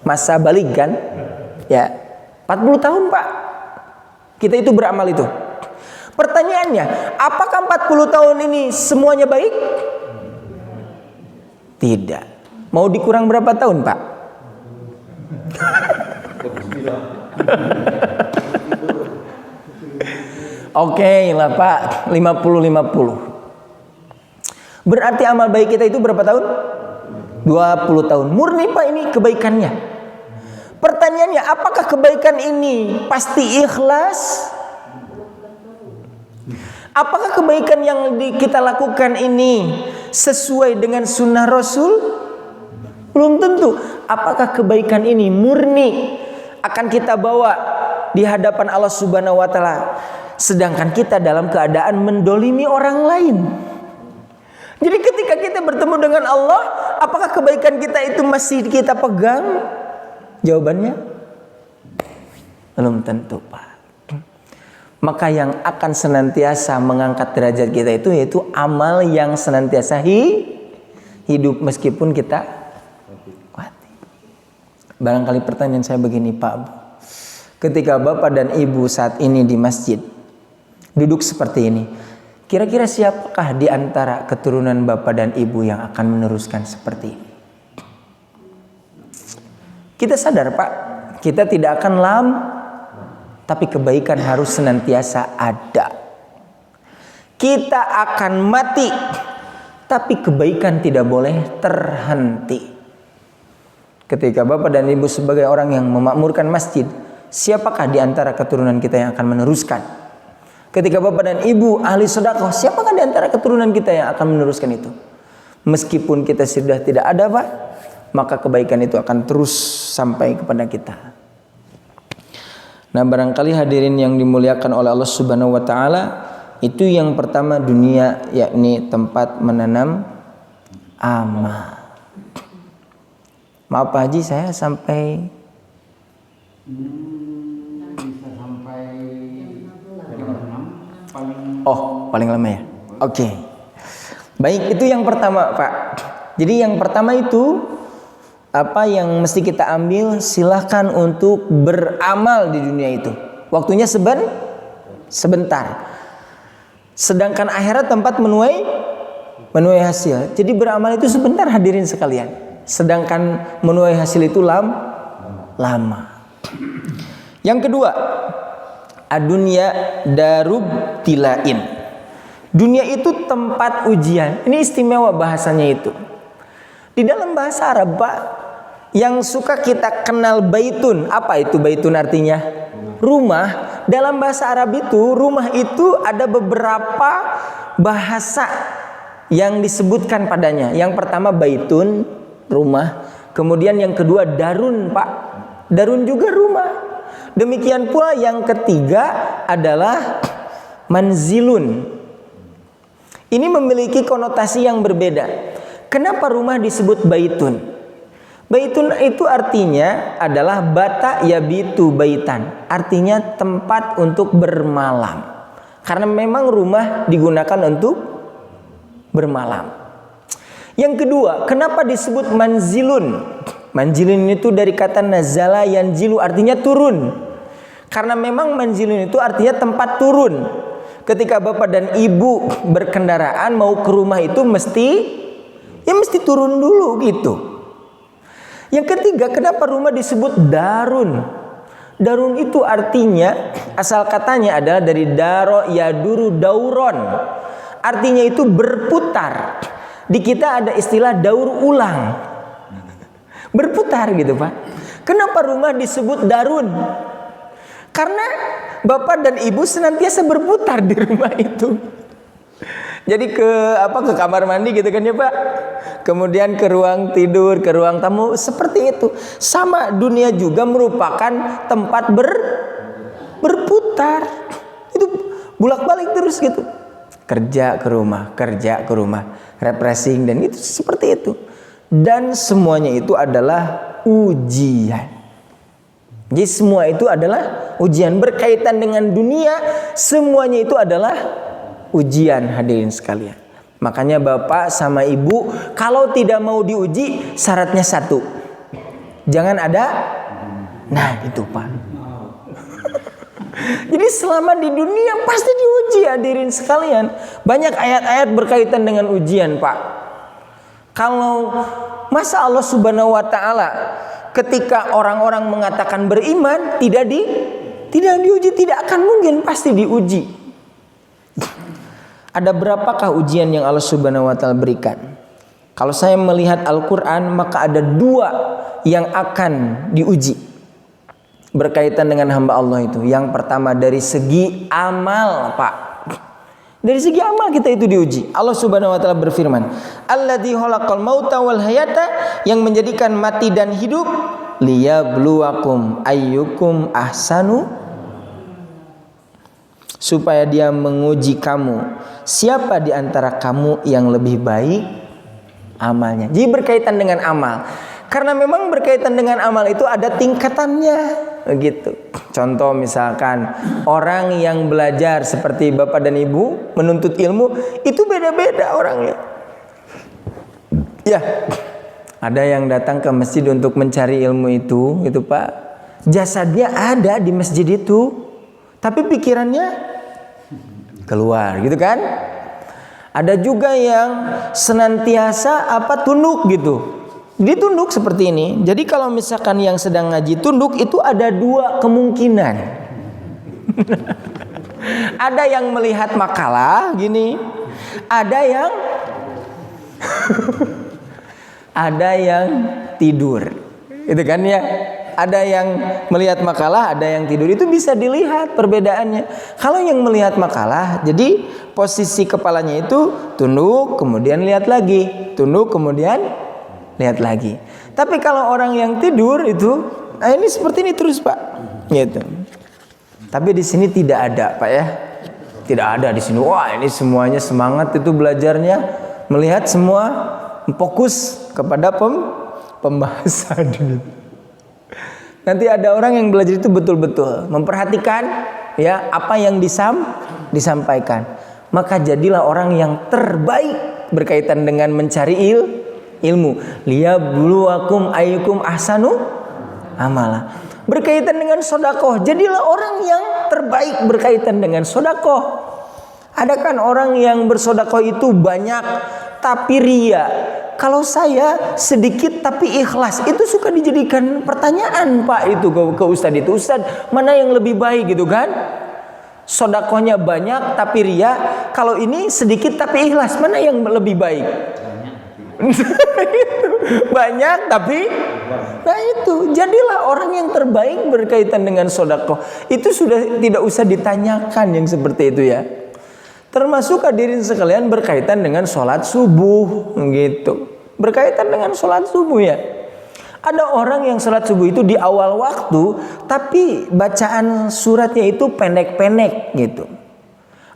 masa balik kan? Ya. 40 tahun Pak. Kita itu beramal itu. Pertanyaannya, apakah 40 tahun ini semuanya baik? Tidak. Mau dikurang berapa tahun Pak? Oke lah Pak, 50-50. Berarti amal baik kita itu berapa tahun? 20 tahun. Murni Pak ini kebaikannya. Pertanyaannya, apakah kebaikan ini pasti ikhlas? Apakah kebaikan yang kita lakukan ini sesuai dengan sunnah Rasul? Belum tentu. Apakah kebaikan ini murni akan kita bawa di hadapan Allah Subhanahu wa Ta'ala, sedangkan kita dalam keadaan mendolimi orang lain? Jadi ketika kita bertemu dengan Allah, apakah kebaikan kita itu masih kita pegang? Jawabannya belum tentu Pak. Maka yang akan senantiasa mengangkat derajat kita itu yaitu amal yang senantiasa hidup meskipun kita mati. Barangkali pertanyaan saya begini Pak, ketika Bapak dan Ibu saat ini di masjid duduk seperti ini, kira-kira siapakah di antara keturunan Bapak dan Ibu yang akan meneruskan seperti ini? Kita sadar Pak, kita tidak akan tapi kebaikan harus senantiasa ada. Kita akan mati, tapi kebaikan tidak boleh terhenti. Ketika Bapak dan Ibu sebagai orang yang memakmurkan masjid, siapakah di antara keturunan kita yang akan meneruskan? Ketika Bapak dan Ibu ahli sedekah, siapakah di antara keturunan kita yang akan meneruskan itu? Meskipun kita sudah tidak ada Pak, maka kebaikan itu akan terus sampai kepada kita. Nah, barangkali hadirin yang dimuliakan oleh Allah Subhanahu wa Ta'ala, itu yang pertama dunia, yakni tempat menanam amal. Maaf Pak Haji, saya sampai paling lama ya. Oke. Baik, itu yang pertama Pak. Jadi yang pertama itu apa yang mesti kita ambil, silahkan untuk beramal di dunia itu. Waktunya sebentar. Sedangkan akhirat tempat menuai hasil. Jadi beramal itu sebentar hadirin sekalian. Sedangkan menuai hasil itu lama. Yang kedua, adunya darub tilain. Dunia itu tempat ujian. Ini istimewa bahasanya itu. Di dalam bahasa Arab Pak, yang suka kita kenal baitun. Apa itu baitun artinya? Rumah. Dalam bahasa Arab itu, rumah itu ada beberapa bahasa yang disebutkan padanya. Yang pertama baitun, rumah. Kemudian yang kedua darun Pak. Darun juga rumah. Demikian pula yang ketiga adalah manzilun. Ini memiliki konotasi yang berbeda. Kenapa rumah disebut baitun? Baitun itu artinya adalah bata yabitu baitan. Artinya tempat untuk bermalam. Karena memang rumah digunakan untuk bermalam. Yang kedua, kenapa disebut manzilun? Manzilun itu dari kata nazala yanzilu, artinya turun. Karena memang manzilun itu artinya tempat turun. Ketika bapak dan ibu berkendaraan mau ke rumah itu mesti turun dulu gitu. Yang ketiga, kenapa rumah disebut darun? Darun itu artinya, asal katanya adalah dari daro yaduru dauron. Artinya itu berputar. Di kita ada istilah daur ulang. Berputar gitu Pak. Kenapa rumah disebut darun? Karena bapak dan ibu senantiasa berputar di rumah itu. Jadi ke kamar mandi gitu kan ya Pak. Kemudian ke ruang tidur, ke ruang tamu, seperti itu. Sama, dunia juga merupakan tempat berputar. Itu bolak-balik terus gitu. Kerja ke rumah, refreshing, dan itu seperti itu. Dan semuanya itu adalah ujian. Jadi semua itu adalah ujian, berkaitan dengan dunia, semuanya itu adalah ujian, hadirin sekalian. Makanya bapak sama ibu kalau tidak mau diuji, syaratnya satu, jangan ada. Nah itu Pak. Jadi selama di dunia pasti diuji, hadirin sekalian. Banyak ayat-ayat berkaitan dengan ujian Pak. Kalau masa Allah Subhanahu wa Ta'ala ketika orang-orang mengatakan beriman tidak diuji, tidak akan mungkin, pasti diuji. Ada berapakah ujian yang Allah Subhanahu wa Ta'ala berikan? Kalau saya melihat Al-Quran, maka ada 2 yang akan diuji berkaitan dengan hamba Allah itu. Yang pertama dari segi amal Pak. Dari segi amal kita itu diuji. Allah Subhanahu wa Ta'ala berfirman, Alladzi khalaqal mauta wal hayata, yang menjadikan mati dan hidup, liyabluwakum ayyukum ahsanu, supaya dia menguji kamu, siapa di antara kamu yang lebih baik amalnya. Jadi berkaitan dengan amal. Karena memang berkaitan dengan amal itu ada tingkatannya begitu. Contoh misalkan orang yang belajar seperti bapak dan ibu menuntut ilmu, itu beda-beda orangnya. Ya, ada yang datang ke masjid untuk mencari ilmu itu Pak. Jasadnya ada di masjid itu, tapi pikirannya keluar gitu kan. Ada juga yang senantiasa tunduk gitu. Ditunduk seperti ini. Jadi kalau misalkan yang sedang ngaji tunduk, itu ada 2 kemungkinan. Ada yang melihat makalah gini, ada yang ada yang tidur. Itu kan ya. Ada yang melihat makalah, ada yang tidur. Itu bisa dilihat perbedaannya. Kalau yang melihat makalah, jadi posisi kepalanya itu tunduk, kemudian lihat lagi, tunduk, kemudian lihat lagi. Tapi kalau orang yang tidur itu, ini seperti ini terus Pak, gitu. Tapi di sini tidak ada Pak ya, tidak ada di sini. Wah ini semuanya semangat itu belajarnya, melihat semua fokus kepada pembahasan. Nanti ada orang yang belajar itu betul-betul memperhatikan ya apa yang disampaikan. Maka jadilah orang yang terbaik berkaitan dengan mencari ilmu. Liyabluwakum ayyukum ahsanu amala. Berkaitan dengan sedekah, jadilah orang yang terbaik berkaitan dengan sedekah. Ada kan orang yang bersedekah itu banyak tapi ria. Kalau saya sedikit tapi ikhlas, itu suka dijadikan pertanyaan Pak itu ke Ustadz itu. Ustadz, mana yang lebih baik gitu kan? Sedekahnya banyak tapi ria, kalau ini sedikit tapi ikhlas, mana yang lebih baik? Banyak tapi, nah itu, jadilah orang yang terbaik berkaitan dengan sedekah. Itu sudah tidak usah ditanyakan yang seperti itu ya. Termasuk hadirin sekalian berkaitan dengan sholat subuh gitu. Berkaitan dengan sholat subuh ya. Ada orang yang sholat subuh itu di awal waktu, tapi bacaan suratnya itu pendek-pendek gitu.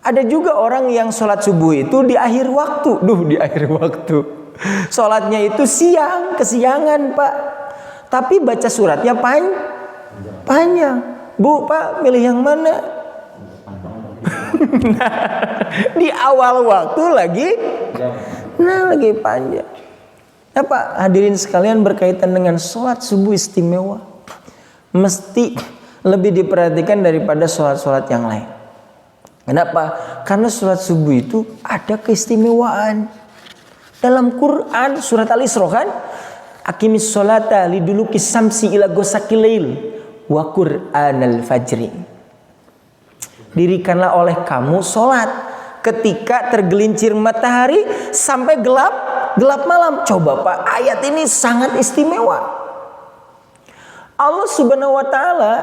Ada juga orang yang sholat subuh itu di akhir waktu. Di akhir waktu. Sholatnya itu siang, kesiangan Pak. Tapi baca suratnya panjang. Bu, Pak, milih yang mana? Nah, di awal waktu lagi panjang. Ya Pak, hadirin sekalian berkaitan dengan sholat subuh istimewa. Mesti lebih diperhatikan daripada sholat-sholat yang lain. Kenapa? Karena sholat subuh itu ada keistimewaan. Dalam Quran surat Al-Isra kan, aqimis sholata liduluki samsi ila ghasaqil lail wa qur'anal fajri. Dirikanlah oleh kamu sholat ketika tergelincir matahari sampai gelap malam. Coba Pak, ayat ini sangat istimewa. Allah Subhanahu wa taala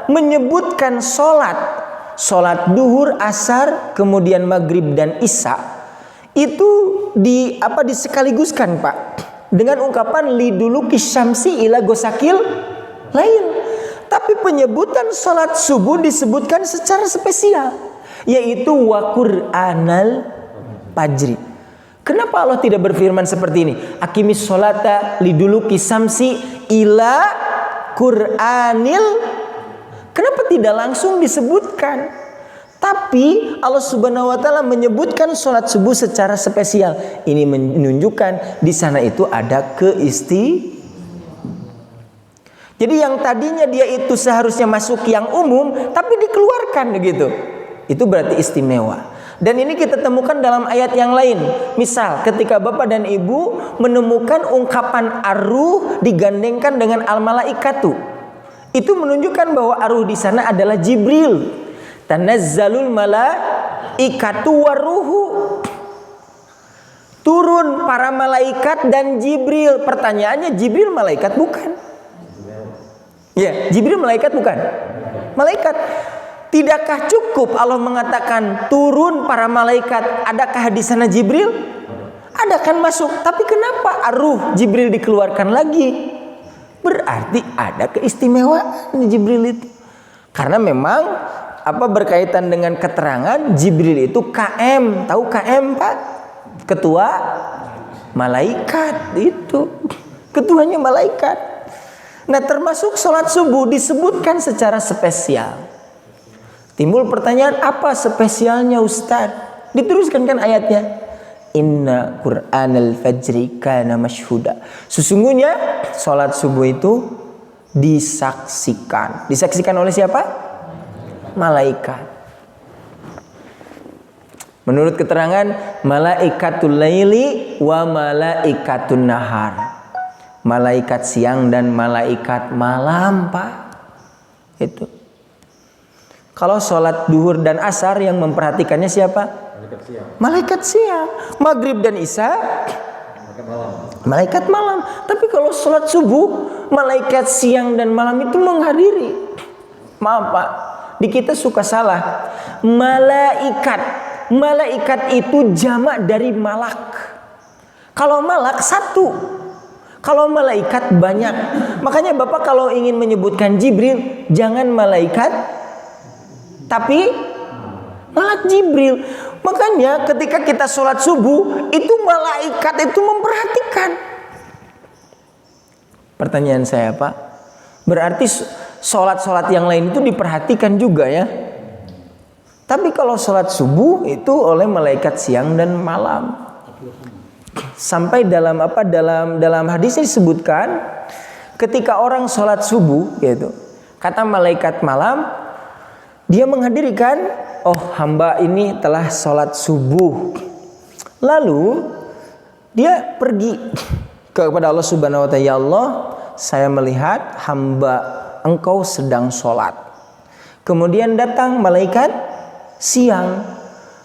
menyebutkan sholat duhur, asar, kemudian maghrib dan isya itu disekaliguskan Pak dengan ungkapan liduluki syamsi ila ghasaqil lail. Tapi penyebutan sholat subuh disebutkan secara spesial, yaitu wa qur'anal fajri. Kenapa Allah tidak berfirman seperti ini? Aqimis sholata liduluki syamsi ila Qur'anil. Kenapa tidak langsung disebutkan? Tapi Allah Subhanahu wa taala menyebutkan sholat subuh secara spesial. Ini menunjukkan di sana itu ada Jadi yang tadinya dia itu seharusnya masuk yang umum, tapi dikeluarkan begitu. Itu berarti istimewa. Dan ini kita temukan dalam ayat yang lain. Misal ketika bapak dan ibu menemukan ungkapan ar-ruh digandengkan dengan al-malaikatu, itu menunjukkan bahwa ar-ruh di sana adalah Jibril. Tanazzalul malaikatu waruhu. Turun para malaikat dan Jibril. Pertanyaannya, Jibril malaikat bukan? Ya, Jibril malaikat bukan? Malaikat. Tidakkah cukup Allah mengatakan turun para malaikat? Adakah di sana Jibril? Ada kan masuk. Tapi kenapa ar-ruh Jibril dikeluarkan lagi? Berarti ada keistimewaan di Jibril itu. Karena memang berkaitan dengan keterangan Jibril itu KM. Tahu KM Pak? Ketua malaikat itu. Ketuanya malaikat. Nah, termasuk sholat subuh disebutkan secara spesial. Timbul pertanyaan, apa spesialnya Ustaz? Diteruskan kan ayatnya. Inna Qur'anal fajri kana masyhuda. Sesungguhnya sholat subuh itu disaksikan. Disaksikan oleh siapa? Malaikat. Menurut keterangan malaikatul laili wa malaikatun nahar. Malaikat siang dan malaikat malam Pak. Itu. Kalau sholat duhur dan asar yang memperhatikannya siapa? Malaikat siang. Maghrib dan isya malaikat malam. Tapi kalau sholat subuh, malaikat siang dan malam itu menghadiri. Maaf Pak, di kita suka salah. Malaikat itu jamak dari malak. Kalau malak satu, kalau malaikat banyak. Makanya Bapak kalau ingin menyebutkan Jibril, jangan malaikat, tapi malak Jibril. Makanya ketika kita sholat subuh, itu malaikat itu memperhatikan. Pertanyaan saya Pak, berarti sholat-sholat yang lain itu diperhatikan juga ya. Tapi kalau sholat subuh itu oleh malaikat siang dan malam. Sampai dalam hadisnya disebutkan, ketika orang sholat subuh, gitu, kata malaikat malam, dia menghadirkan, oh hamba ini telah sholat subuh. Lalu dia pergi kepada Allah Subhanahu wa ta'ala. Ya Allah, saya melihat hamba engkau sedang sholat. Kemudian datang malaikat siang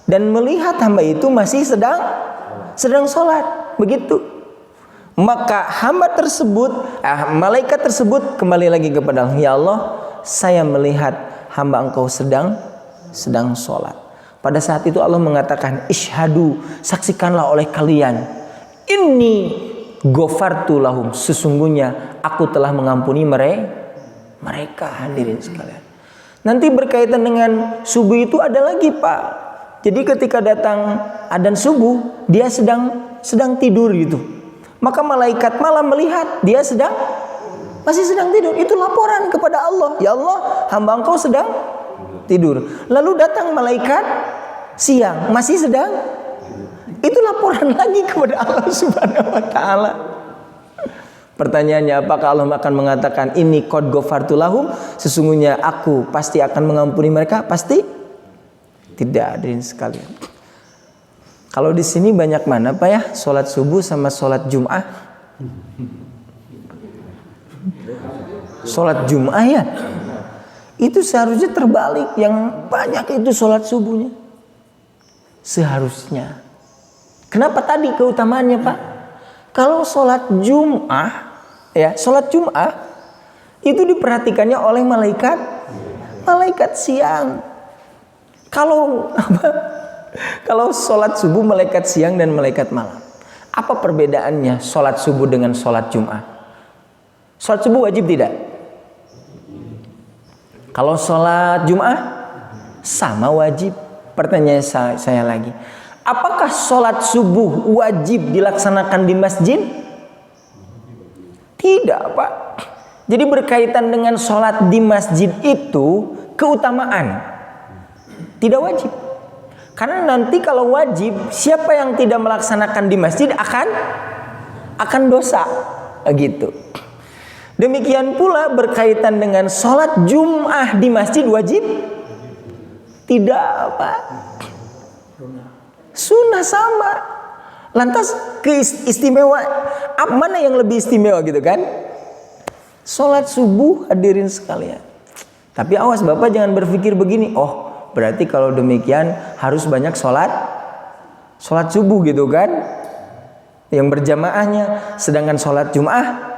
dan melihat hamba itu masih sedang sholat. Begitu. Maka hamba tersebut, malaikat tersebut kembali lagi kepada Allah. Ya Allah, saya melihat hamba engkau sedang sholat. Pada saat itu Allah mengatakan, Ishhadu, saksikanlah oleh kalian, Inni ghafartu lahum, sesungguhnya aku telah mengampuni mereka. Hadirin sekalian. Nanti berkaitan dengan subuh itu ada lagi Pak. Jadi ketika datang adzan subuh, dia sedang tidur gitu. Maka malaikat malam melihat dia masih sedang tidur. Itu laporan kepada Allah. Ya Allah, hamba engkau sedang tidur. Lalu datang malaikat siang, masih sedang. Itu laporan lagi kepada Allah Subhanahu wa ta'ala. Pertanyaannya, apakah Allah akan mengatakan ini qad ghafartu lahum, sesungguhnya aku pasti akan mengampuni mereka? Pasti tidak, hadirin sekalian. Kalau di sini banyak mana Pak ya sholat subuh sama sholat Jum'ah? Sholat Jum'ah ya, itu seharusnya terbalik, yang banyak itu sholat subuhnya. Seharusnya. Kenapa tadi keutamaannya Pak? Kalau sholat Jum'ah, ya sholat Jum'ah itu diperhatikannya oleh malaikat siang. Kalau sholat subuh malaikat siang dan malaikat malam. Apa perbedaannya sholat subuh dengan sholat Jum'ah? Sholat subuh wajib tidak? Kalau sholat Jum'ah sama wajib. Pertanyaan saya lagi, apakah sholat subuh wajib dilaksanakan di masjid? Tidak Pak. Jadi berkaitan dengan sholat di masjid itu keutamaan, tidak wajib. Karena nanti kalau wajib, siapa yang tidak melaksanakan di masjid akan dosa, gitu. Demikian pula berkaitan dengan sholat Jum'ah di masjid wajib? Tidak Pak. Sunnah sama. Lantas keistimewa, mana yang lebih istimewa gitu kan? Sholat subuh, hadirin sekalian. Tapi awas Bapak jangan berpikir begini, oh berarti kalau demikian harus banyak sholat subuh gitu kan? Yang berjamaahnya, sedangkan sholat Jum'ah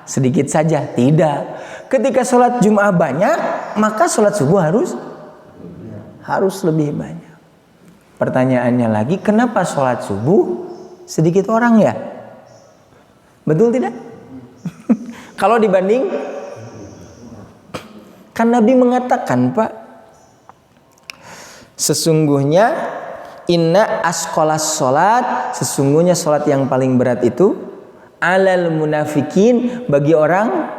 sedikit saja. Tidak. Ketika sholat Jum'ah banyak, maka sholat subuh harus lebih banyak. Pertanyaannya lagi, kenapa sholat subuh sedikit orang ya? Betul tidak? Kalau dibanding, kan Nabi mengatakan Pak, sesungguhnya inna asqalas sholat, sesungguhnya sholat yang paling berat itu alal munafikin, bagi orang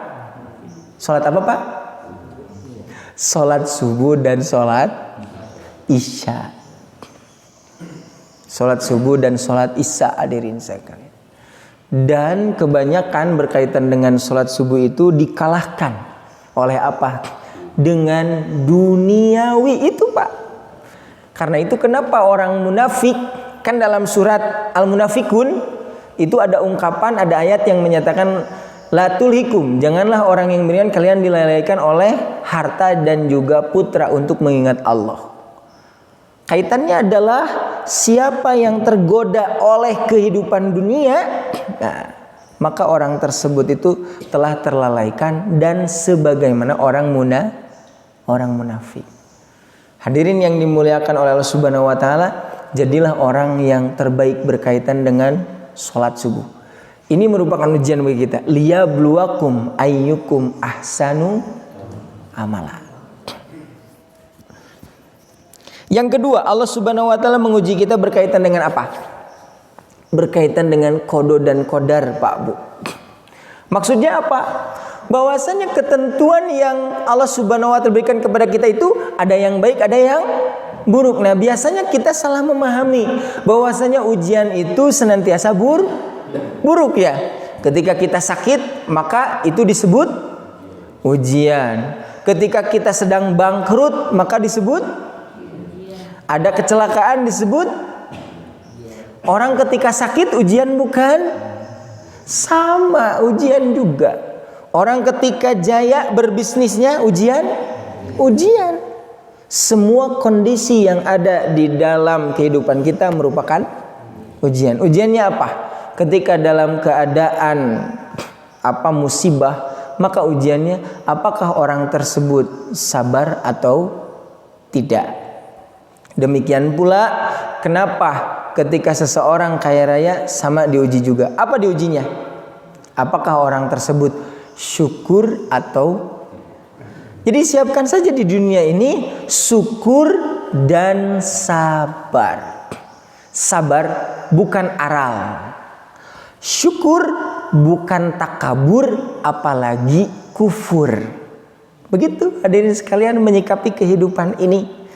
sholat apa Pak? Sholat subuh dan sholat isya. Sholat subuh dan sholat isya, hadirin sekalian. Dan kebanyakan berkaitan dengan sholat subuh itu dikalahkan oleh apa? Dengan duniawi itu Pak. Karena itu kenapa orang munafik, kan dalam surat Al-Munafikun itu ada ungkapan, ada ayat yang menyatakan la tulhikum, janganlah orang yang beriman kalian dilalaikan oleh harta dan juga putra untuk mengingat Allah. Kaitannya adalah siapa yang tergoda oleh kehidupan dunia, nah, maka orang tersebut itu telah terlalaikan dan sebagaimana orang munafik. Hadirin yang dimuliakan oleh Allah Subhanahu wa taala, jadilah orang yang terbaik berkaitan dengan sholat subuh. Ini merupakan ujian bagi kita. Liyabluwakum ayyukum ahsanu amala. Yang kedua, Allah Subhanahu wa taala menguji kita berkaitan dengan apa? Berkaitan dengan qada dan qadar, Pak Bu. Maksudnya apa? Bahwasanya ketentuan yang Allah Subhanahu wa taala berikan kepada kita itu ada yang baik, ada yang buruk. Nah, biasanya kita salah memahami bahwasanya ujian itu senantiasa buruk ya. Ketika kita sakit, maka itu disebut ujian. Ketika kita sedang bangkrut, maka disebut ada kecelakaan, disebut orang. Ketika sakit ujian bukan? Sama, ujian juga. Orang ketika jaya berbisnisnya ujian. Semua kondisi yang ada di dalam kehidupan kita merupakan ujian. Ujiannya apa? Ketika dalam keadaan musibah, maka ujiannya apakah orang tersebut sabar atau tidak. Demikian pula kenapa ketika seseorang kaya raya sama diuji juga. Apa diujinya? Apakah orang tersebut syukur atau. Jadi siapkan saja di dunia ini syukur dan sabar. Sabar bukan aral. Syukur bukan takabur, apalagi kufur. Begitu hadirin sekalian menyikapi kehidupan ini.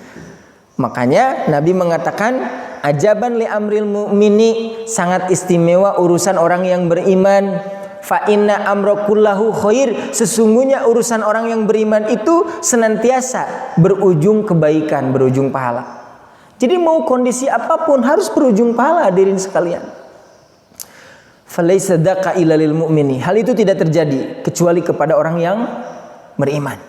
Makanya Nabi mengatakan ajaban li amril mu'mini, sangat istimewa urusan orang yang beriman. Fa inna amra kullahu khair, sesungguhnya urusan orang yang beriman itu senantiasa berujung kebaikan, berujung pahala. Jadi mau kondisi apapun harus berujung pahala, hadirin sekalian. Falaisa dzaka illa lil mu'mini, hal itu tidak terjadi kecuali kepada orang yang beriman.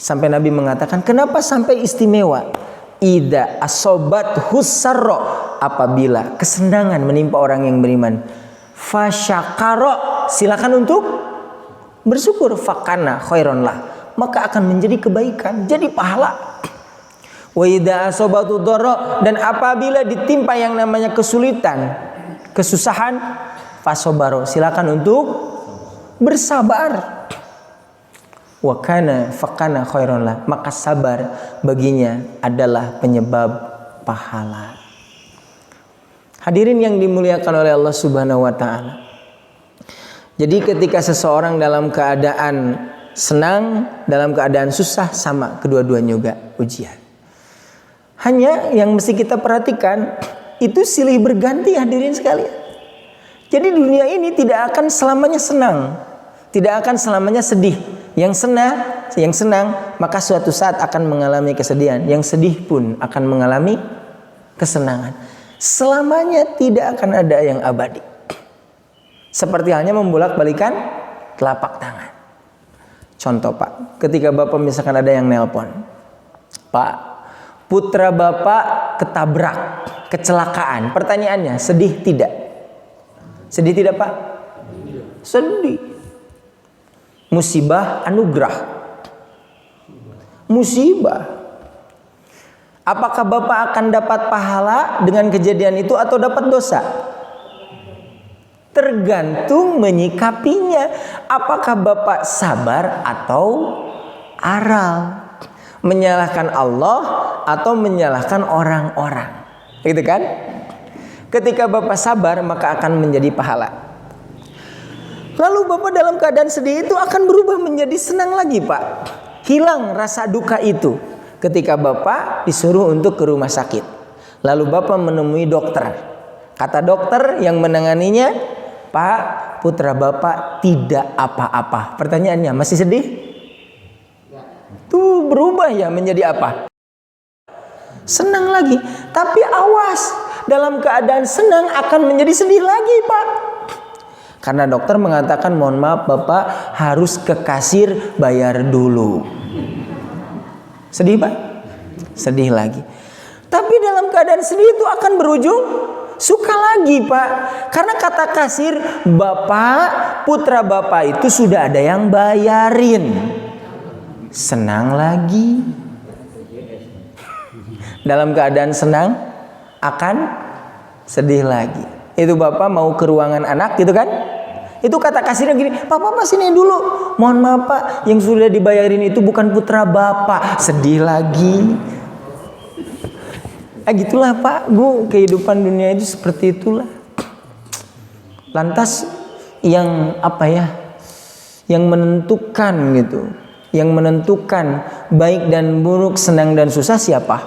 Sampai Nabi mengatakan, kenapa sampai istimewa? Ida asobat husarro, apabila kesenangan menimpa orang yang beriman, fasyakaro, silakan untuk bersyukur, fakana khairon lah, maka akan menjadi kebaikan, jadi pahala. Wa ida asobatu doro, dan apabila ditimpa yang namanya kesulitan, kesusahan, fasobaro, silakan untuk bersabar. Wa kana fakana khairon lah, maka sabar baginya adalah penyebab pahala. Hadirin yang dimuliakan oleh Allah Subhanahu wa taala. Jadi ketika seseorang dalam keadaan senang, dalam keadaan susah, sama kedua-duanya juga ujian. Hanya yang mesti kita perhatikan itu silih berganti, hadirin sekalian. Jadi dunia ini tidak akan selamanya senang, tidak akan selamanya sedih. Yang senang maka suatu saat akan mengalami kesedihan. Yang sedih pun akan mengalami kesenangan. Selamanya tidak akan ada yang abadi. Seperti halnya membolak-balikan telapak tangan. Contoh Pak, ketika Bapak misalkan ada yang nelpon, Pak, putra Bapak ketabrak, kecelakaan. Pertanyaannya, sedih tidak? Sedih tidak Pak? Sedih. Musibah anugerah. Musibah. Apakah Bapak akan dapat pahala dengan kejadian itu atau dapat dosa? Tergantung menyikapinya. Apakah Bapak sabar atau aral? Menyalahkan Allah atau menyalahkan orang-orang? Gitu kan? Ketika Bapak sabar maka akan menjadi pahala. Lalu Bapak dalam keadaan sedih itu akan berubah menjadi senang lagi Pak. Hilang rasa duka itu ketika Bapak disuruh untuk ke rumah sakit. Lalu Bapak menemui dokter. Kata dokter yang menanganinya, Pak, putra Bapak tidak apa-apa. Pertanyaannya, masih sedih? Tuh berubah ya menjadi apa? Senang lagi. Tapi awas, dalam keadaan senang akan menjadi sedih lagi Pak. Karena dokter mengatakan, mohon maaf Bapak harus ke kasir bayar dulu. Sedih Pak? Sedih lagi. Tapi dalam keadaan sedih itu akan berujung suka lagi Pak. Karena kata kasir, Bapak, putra Bapak itu sudah ada yang bayarin. Senang lagi. Dalam keadaan senang akan sedih lagi. Itu Bapak mau ke ruangan anak gitu kan? Itu kata kasirnya gini, Bapak sini dulu. Mohon maaf Pak, yang sudah dibayarin itu bukan putra Bapak. Sedih lagi. Gitulah Pak, Bu, kehidupan dunia itu seperti itulah. Lantas yang apa ya? Yang menentukan gitu. Yang menentukan baik dan buruk, senang dan susah siapa?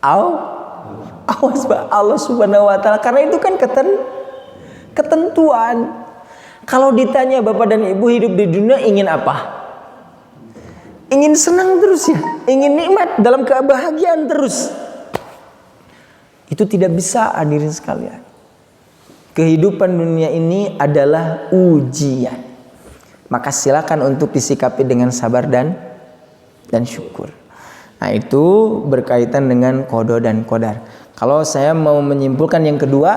Awas Pak, Allah Subhanahu wa taala. Karena itu kan ketentuan. Kalau ditanya Bapak dan Ibu hidup di dunia ingin apa? Ingin senang terus ya, ingin nikmat dalam kebahagiaan terus. Itu tidak bisa, hadirin sekalian. Kehidupan dunia ini adalah ujian. Maka silakan untuk disikapi dengan sabar dan syukur. Nah, itu berkaitan dengan qada dan qadar. Kalau saya mau menyimpulkan yang kedua,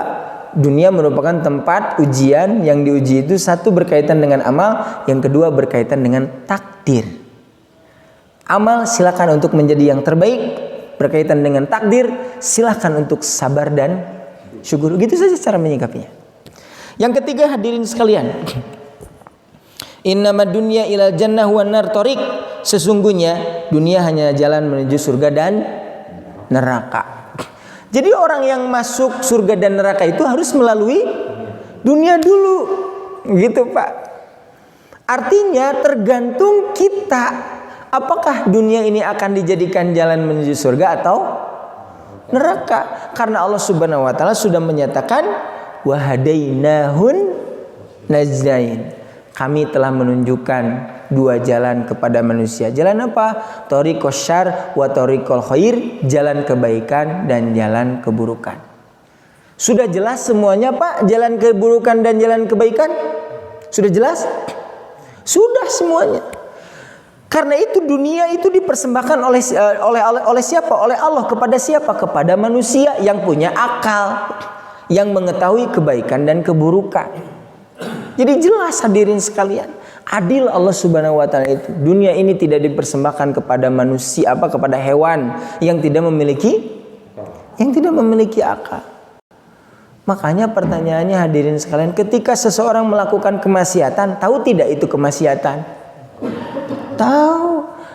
dunia merupakan tempat ujian. Yang diuji itu satu berkaitan dengan amal, yang kedua berkaitan dengan takdir. Amal silakan untuk menjadi yang terbaik, berkaitan dengan takdir silakan untuk sabar dan syukur. Gitu saja cara menyikapinya. Yang ketiga, hadirin sekalian, innamad dunya ilal jannah wan nar thariq. Sesungguhnya dunia hanya jalan menuju surga dan neraka. Jadi orang yang masuk surga dan neraka itu harus melalui dunia dulu. Gitu Pak. Artinya tergantung kita. Apakah dunia ini akan dijadikan jalan menuju surga atau neraka? Karena Allah Subhanahu wa taala sudah menyatakan, wa hadainahun najdain. Kami telah menunjukkan dua jalan kepada manusia. Jalan apa? Thariqos syarr wa thariqol khair, jalan kebaikan dan jalan keburukan. Sudah jelas semuanya Pak, jalan keburukan dan jalan kebaikan? Sudah jelas? Sudah semuanya. Karena itu dunia itu dipersembahkan oleh siapa? Oleh Allah kepada siapa? Kepada manusia yang punya akal, yang mengetahui kebaikan dan keburukan. Jadi jelas hadirin sekalian, adil Allah Subhanahu wa taala itu. Dunia ini tidak dipersembahkan kepada manusia kepada hewan yang tidak memiliki akal. Makanya pertanyaannya hadirin sekalian, ketika seseorang melakukan kemaksiatan, tahu tidak itu kemaksiatan?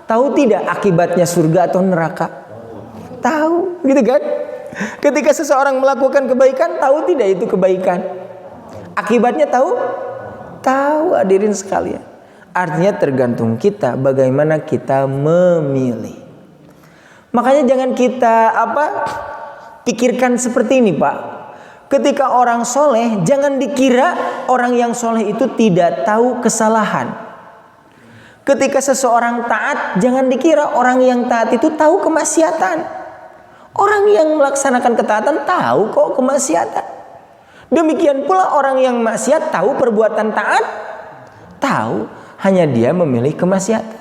Tahu tidak akibatnya surga atau neraka? Tahu, gitu kan? Ketika seseorang melakukan kebaikan, tahu tidak itu kebaikan? Akibatnya tahu hadirin sekalian. Artinya tergantung kita bagaimana kita memilih. Makanya jangan kita pikirkan seperti ini Pak. Ketika orang soleh, jangan dikira orang yang soleh itu tidak tahu kesalahan. Ketika seseorang taat, jangan dikira orang yang taat itu tahu kemaksiatan. Orang yang melaksanakan ketaatan tahu kok kemaksiatan. Demikian pula orang yang maksiat tahu perbuatan taat, tahu, hanya dia memilih kemaksiatan.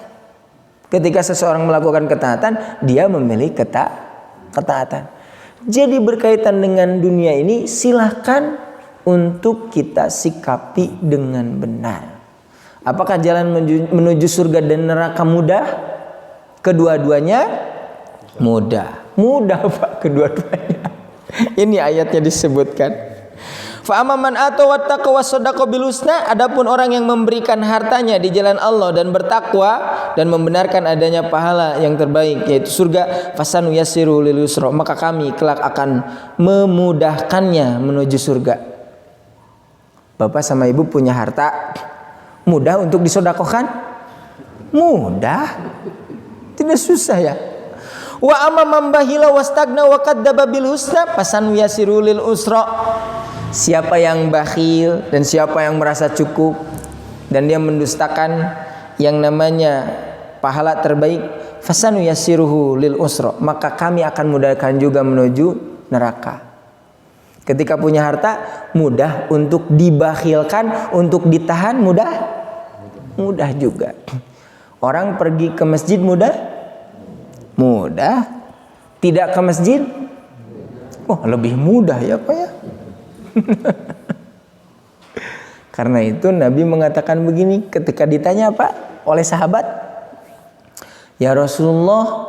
Ketika seseorang melakukan ketaatan, dia memilih ketaatan. Jadi berkaitan dengan dunia ini, silahkan untuk kita sikapi dengan benar. Apakah jalan menuju surga dan neraka mudah? Kedua-duanya mudah. Mudah Pak, kedua-duanya. Ini ayatnya disebutkan. Fa amman ata wattaqa wasaddaqa bil husna, adapun orang yang memberikan hartanya di jalan Allah dan bertakwa dan membenarkan adanya pahala yang terbaik yaitu surga, fasanu yassiru lil yusra, maka kami kelak akan memudahkannya menuju surga. Bapak sama Ibu punya harta, mudah untuk disedekahkan? Mudah. Tidak susah ya. Wa amman bahila wastagna wa kadzdzaba bil husna, fasanu yassiru lil usra. Siapa yang bakhil dan siapa yang merasa cukup dan dia mendustakan yang namanya pahala terbaik, fasanu yassiruhu lil usra, maka kami akan mudahkan juga menuju neraka. Ketika punya harta, mudah untuk dibakhilkan, untuk ditahan mudah juga. Orang pergi ke masjid mudah? Tidak ke masjid? Lebih mudah ya Pak ya. Karena itu Nabi mengatakan begini ketika ditanya oleh sahabat, ya Rasulullah,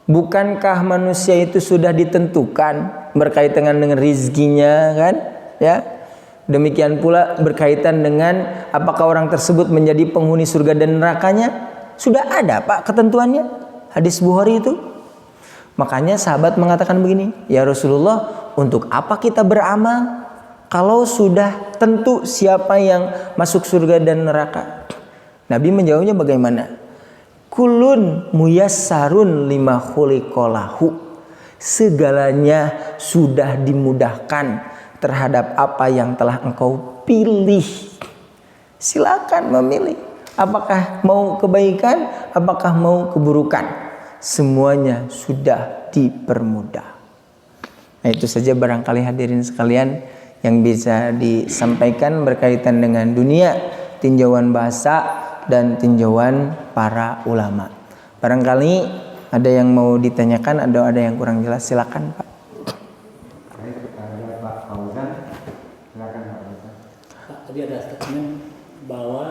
bukankah manusia itu sudah ditentukan berkaitan dengan rizkinya kan? Ya. Demikian pula berkaitan dengan apakah orang tersebut menjadi penghuni surga dan nerakanya? Sudah ada Pak ketentuannya. Hadis Bukhari itu. Makanya sahabat mengatakan begini, ya Rasulullah, untuk apa kita beramal kalau sudah tentu siapa yang masuk surga dan neraka? Nabi menjawabnya bagaimana? Kulun muyassarun lima khuliqalahu. Segalanya sudah dimudahkan terhadap apa yang telah engkau pilih. Silakan memilih. Apakah mau kebaikan, apakah mau keburukan? Semuanya sudah dipermudah. Nah, itu saja barangkali hadirin sekalian yang bisa disampaikan berkaitan dengan dunia, tinjauan bahasa dan tinjauan para ulama. Barangkali ada yang mau ditanyakan atau ada yang kurang jelas, silakan Pak. Pak Fauzan, silakan Pak Fauzan. Pak, tadi ada statement bahwa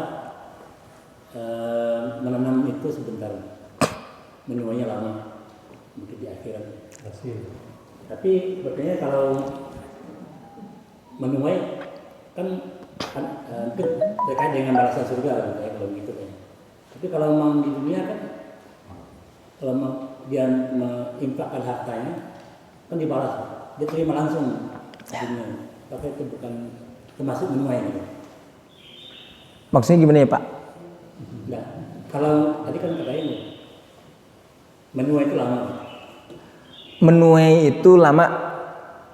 menanam itu sebentar, menuainya lama, mungkin di akhirat. Tapi berarti kalau menuai kan terkait dengan balasan surga gitu ya, kalau gitu kan. Tapi kalau memang di dunia kan, kalau dia menginfakkan hartanya kan dibalas, dia terima langsung dunia. Tapi itu bukan termasuk menuai gitu. Maksudnya gimana ya Pak? Enggak. Kalau tadi kan kata ini menuai itu lama. Menuai itu lama,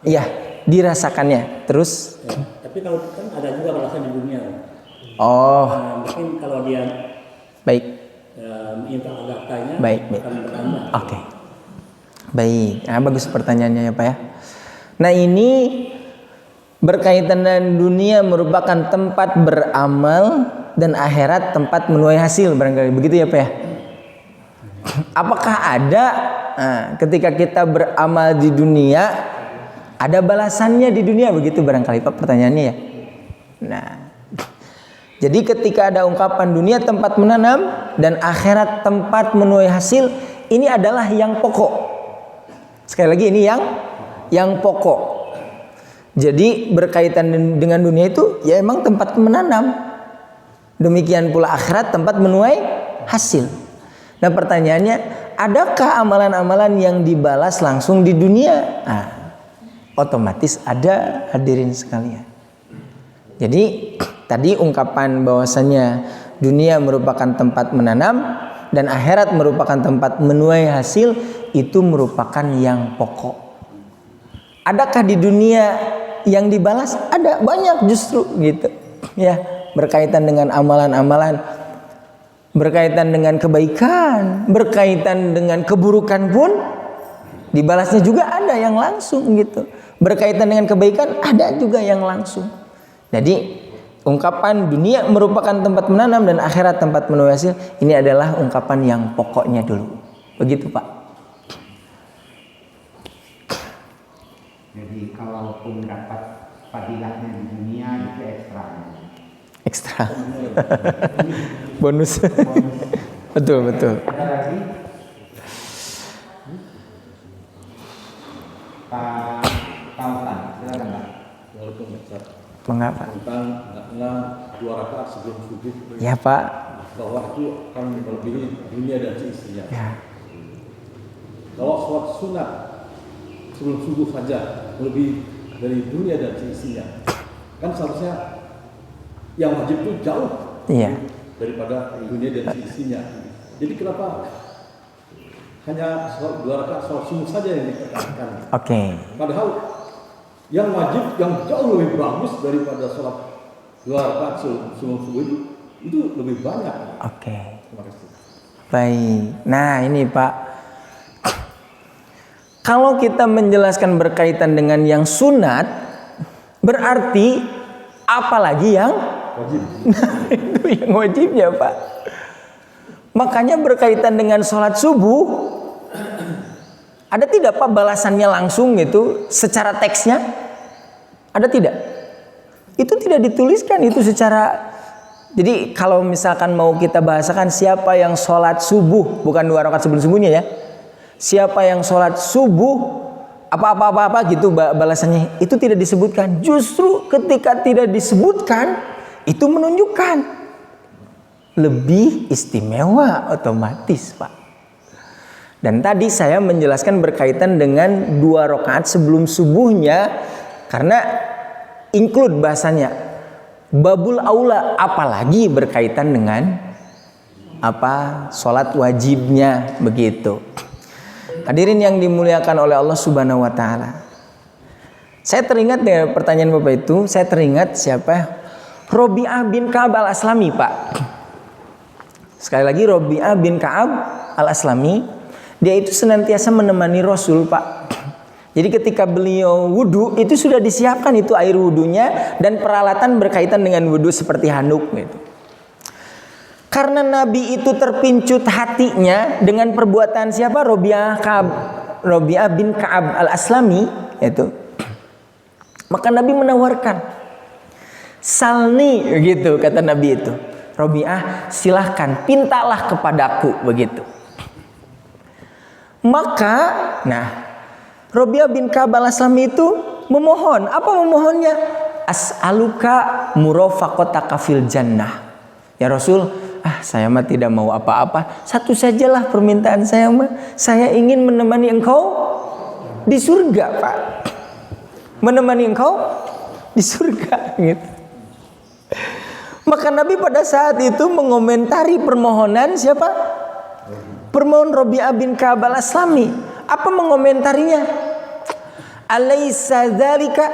iya. dirasakannya. Terus? Ya, tapi kalau kan ada juga balasan di dunia. Oh, Mungkin kalau dia baik. infak hartanya Baik. akan bertambah. Oke. Baik. Nah, bagus pertanyaannya ya Pak ya. Nah, ini berkaitan dengan dunia merupakan tempat beramal dan akhirat tempat menuai hasil, barangkali begitu ya Pak ya. Apakah ada ketika kita beramal di dunia ada balasannya di dunia, begitu barangkali Pak pertanyaannya ya. Nah, jadi ketika ada ungkapan dunia tempat menanam dan akhirat tempat menuai hasil, ini adalah yang pokok. Sekali lagi ini yang pokok. Jadi berkaitan dengan dunia itu ya emang tempat menanam. Demikian pula akhirat tempat menuai hasil. Nah, pertanyaannya, adakah amalan-amalan yang dibalas langsung di dunia? Nah, otomatis ada, hadirin sekalian. Jadi tadi ungkapan bahwasanya dunia merupakan tempat menanam dan akhirat merupakan tempat menuai hasil, itu merupakan yang pokok. Adakah di dunia yang dibalas? Ada, banyak justru gitu. Ya, berkaitan dengan amalan-amalan, berkaitan dengan kebaikan, berkaitan dengan keburukan pun dibalasnya juga ada yang langsung gitu. Berkaitan dengan kebaikan ada juga yang langsung. Jadi ungkapan dunia merupakan tempat menanam dan akhirat tempat menuai hasil, ini adalah ungkapan yang pokoknya dulu. Begitu Pak. Jadi kalaupun dapat fadilahnya di dunia itu Ekstra. Bonus. Betul. Ada lagi Pak Tausan, silakan Pak. Mengapa? Tentang hendaknya 2 rakaat sebelum subuh, Ya Pak. bahwa itu akan melebihi dunia dan seisinya. Ya. Kalau sholat sunat sebelum subuh saja lebih dari dunia dan seisinya, kan seharusnya yang wajib itu jauh Iya. daripada dunia dan seisinya. Jadi kenapa hanya 2 rakaat sholat subuh saja yang ditekankan? Oke. Padahal yang wajib yang jauh lebih bagus daripada sholat 2 rakaat sebelum subuh itu lebih banyak. Oke. Terima kasih. Baik. Nah, ini Pak. Kalau kita menjelaskan berkaitan dengan yang sunat, berarti apalagi yang Wajib. nah, itu yang wajibnya Pak. Makanya berkaitan dengan sholat subuh, ada tidak Pak balasannya langsung gitu secara teksnya? Ada tidak? Itu tidak dituliskan itu secara. Jadi kalau misalkan mau kita bahasakan siapa yang sholat subuh, bukan 2 rakaat sebelum subuhnya ya. Siapa yang sholat subuh apa gitu balasannya, itu tidak disebutkan. Justru ketika tidak disebutkan, itu menunjukkan lebih istimewa otomatis Pak. Dan tadi saya menjelaskan berkaitan dengan 2 rakaat sebelum subuhnya, karena include bahasanya babul aula, apalagi berkaitan dengan sholat wajibnya begitu. Hadirin yang dimuliakan oleh Allah Subhanahu wa taala. Saya teringat dengan pertanyaan Bapak itu, saya teringat siapa? Robi'ah bin Ka'ab al-Aslami, Pak. Sekali lagi Robi'ah bin Ka'ab al-Aslami, dia itu senantiasa menemani Rasul, Pak. Jadi ketika beliau wudu itu sudah disiapkan itu air wudunya dan peralatan berkaitan dengan wudu seperti handuk gitu. Karena Nabi itu terpincut hatinya dengan perbuatan siapa? Robi'ah bin Ka'ab al-Aslami itu. Maka Nabi menawarkan, salni gitu kata Nabi itu. Robi'ah, silahkan pintalah kepadaku begitu. Maka Robi'ah bin Ka'ab al-Aslami itu memohon. Apa memohonnya? As'aluka murafaqataka fil jannah. Ya Rasul, saya mah tidak mau apa-apa. Satu sajalah permintaan saya mah. Saya ingin menemani engkau di surga, Pak. Menemani engkau di surga gitu. Maka Nabi pada saat itu mengomentari permohonan siapa? Permohonan Robi'ah bin Ka'ab al-Aslami. Apa mengomentarinya? Alaisa dzalika,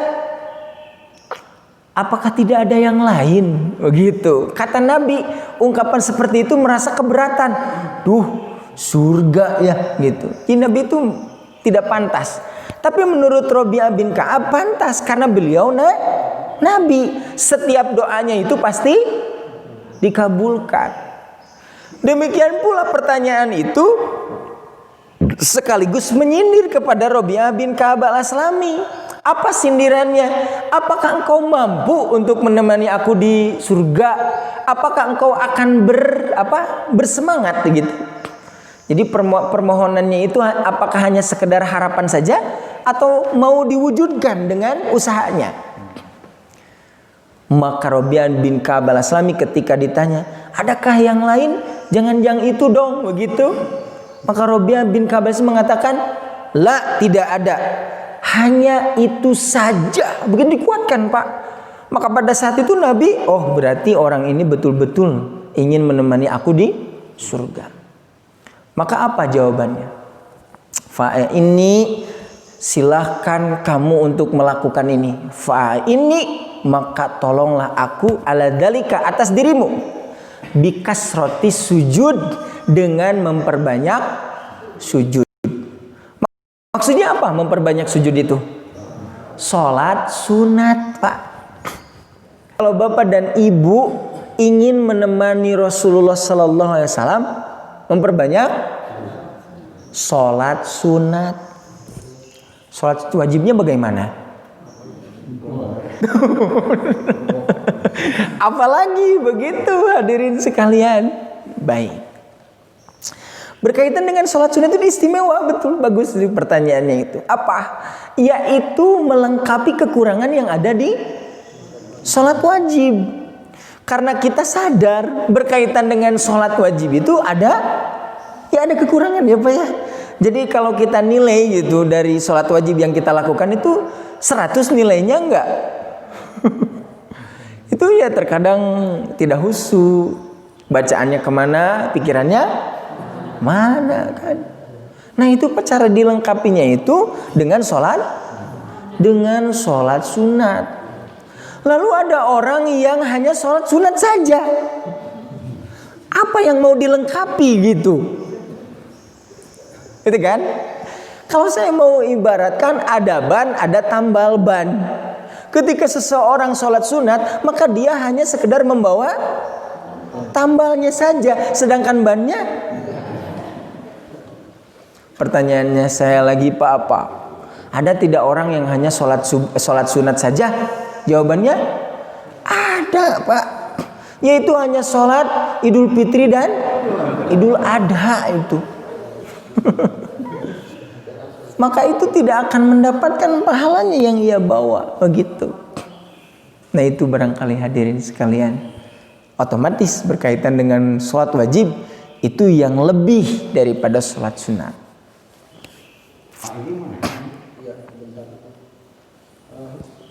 apakah tidak ada yang lain? Begitu. Kata Nabi, ungkapan seperti itu merasa keberatan. Duh, surga ya gitu. Jadi Nabi itu tidak pantas. Tapi menurut Rabi'ah bin Ka'ab pantas karena beliau Nabi. Setiap doanya itu pasti dikabulkan. Demikian pula pertanyaan itu sekaligus menyindir kepada Rabi'ah bin Ka'ab al-Aslami. Apa sindirannya? Apakah engkau mampu untuk menemani aku di surga? Apakah engkau akan bersemangat gitu? Jadi permohonannya itu apakah hanya sekedar harapan saja atau mau diwujudkan dengan usahanya? Maka Rabi'ah bin Ka'ab al-Aslami ketika ditanya, adakah yang lain? Jangan yang itu dong, begitu. Maka Rabi'ah bin Ka'ab al-Aslami mengatakan, la, tidak ada. Hanya itu saja. Begitu dikuatkan, Pak. Maka pada saat itu Nabi, oh berarti orang ini betul-betul ingin menemani aku di surga. Maka apa jawabannya? Ini silahkan kamu untuk melakukan ini. Ini maka tolonglah aku ala dalika atas dirimu. Bikasroti sujud, dengan memperbanyak sujud. Maksudnya apa memperbanyak sujud itu? Sholat sunat, Pak. Kalau bapak dan ibu ingin menemani Rasulullah Sallallahu Alaihi Wasallam, memperbanyak sholat sunat. Sholat wajibnya bagaimana? Apalagi begitu, hadirin sekalian. Baik. Berkaitan dengan sholat sunat itu istimewa, betul, bagus pertanyaannya itu. Apa? Yaitu melengkapi kekurangan yang ada di sholat wajib. Karena kita sadar berkaitan dengan sholat wajib itu ada kekurangan ya Pak ya. Jadi kalau kita nilai gitu dari sholat wajib yang kita lakukan itu 100 nilainya enggak. Itu ya terkadang tidak khusyuk, bacaannya kemana, pikirannya mana kan. Nah itu cara dilengkapinya itu dengan sholat sunat. Lalu ada orang yang hanya sholat sunat saja. Apa yang mau dilengkapi gitu? Itu kan? Kalau saya mau ibaratkan ada ban, ada tambal ban. Ketika seseorang sholat sunat, maka dia hanya sekedar membawa tambalnya saja, sedangkan bannya. Pertanyaannya saya lagi Pak, apa? Ada tidak orang yang hanya sholat sunat saja? Jawabannya ada Pak. Yaitu hanya sholat Idul Fitri dan Idul Adha itu. Maka itu tidak akan mendapatkan pahalanya yang ia bawa, begitu. Nah itu barangkali hadirin sekalian, otomatis berkaitan dengan sholat wajib itu yang lebih daripada sholat sunat.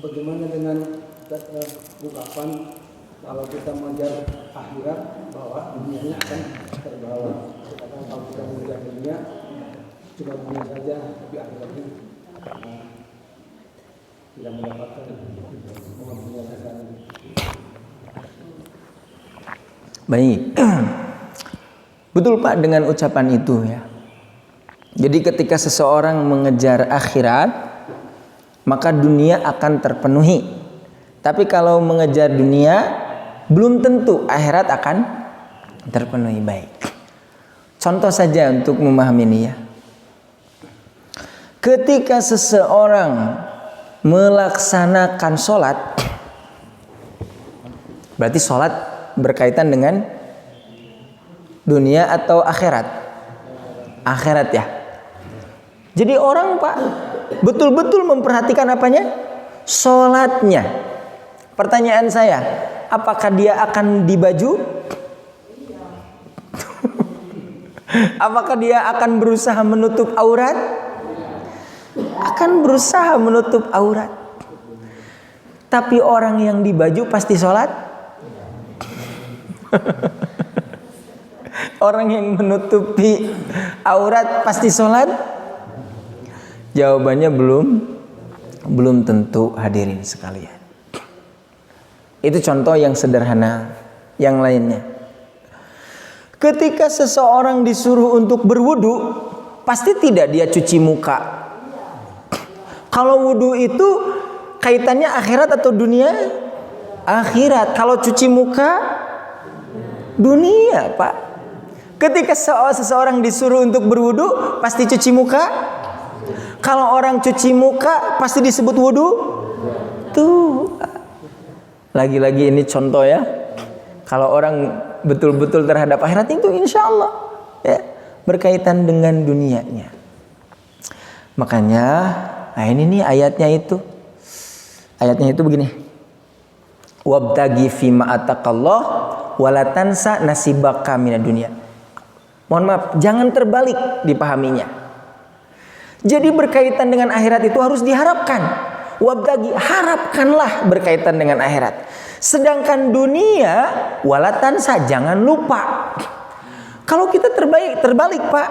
Bagaimana dengan ungkapan kalau kita mengejar akhirat bahwa dunianya akan terbawa? Kadang kalau kita mengejar dunia cuma dunia saja, tapi akhiratnya tidak mendapatkan dunia saja. Baik, betul Pak dengan ucapan itu ya. Jadi ketika seseorang mengejar akhirat, maka dunia akan terpenuhi. Tapi kalau mengejar dunia, belum tentu akhirat akan terpenuhi. Baik. Contoh saja untuk memahami ini ya. Ketika seseorang melaksanakan sholat, berarti sholat berkaitan dengan dunia atau akhirat? Akhirat ya. Jadi orang Pak betul-betul memperhatikan apanya? Sholatnya. Pertanyaan saya, apakah dia akan dibaju? Apakah dia akan berusaha menutup aurat? Akan berusaha menutup aurat. Tapi orang yang dibaju pasti sholat? Orang yang menutupi aurat pasti sholat? Jawabannya Belum tentu hadirin sekalian. Itu contoh yang sederhana. Yang lainnya, ketika seseorang disuruh untuk berwudu, pasti tidak dia cuci muka. Kalau wudu itu kaitannya akhirat atau dunia? Akhirat. Kalau cuci muka, dunia, Pak. Ketika seseorang disuruh untuk berwudu, pasti cuci muka. Kalau orang cuci muka, pasti disebut wudu. Tuh. Lagi-lagi ini contoh ya. Kalau orang betul-betul terhadap akhirat itu insya Allah ya, berkaitan dengan dunianya. Makanya, nah ini nih ayatnya itu. Ayatnya itu begini. Wabtagi fima atakallah walatansa nasibaka minad dunya. Mohon maaf, jangan terbalik dipahaminya. Jadi berkaitan dengan akhirat itu harus diharapkan. Wabtagi, harapkanlah berkaitan dengan akhirat. Sedangkan dunia walatansa, jangan lupa. Kalau kita terbalik Pak,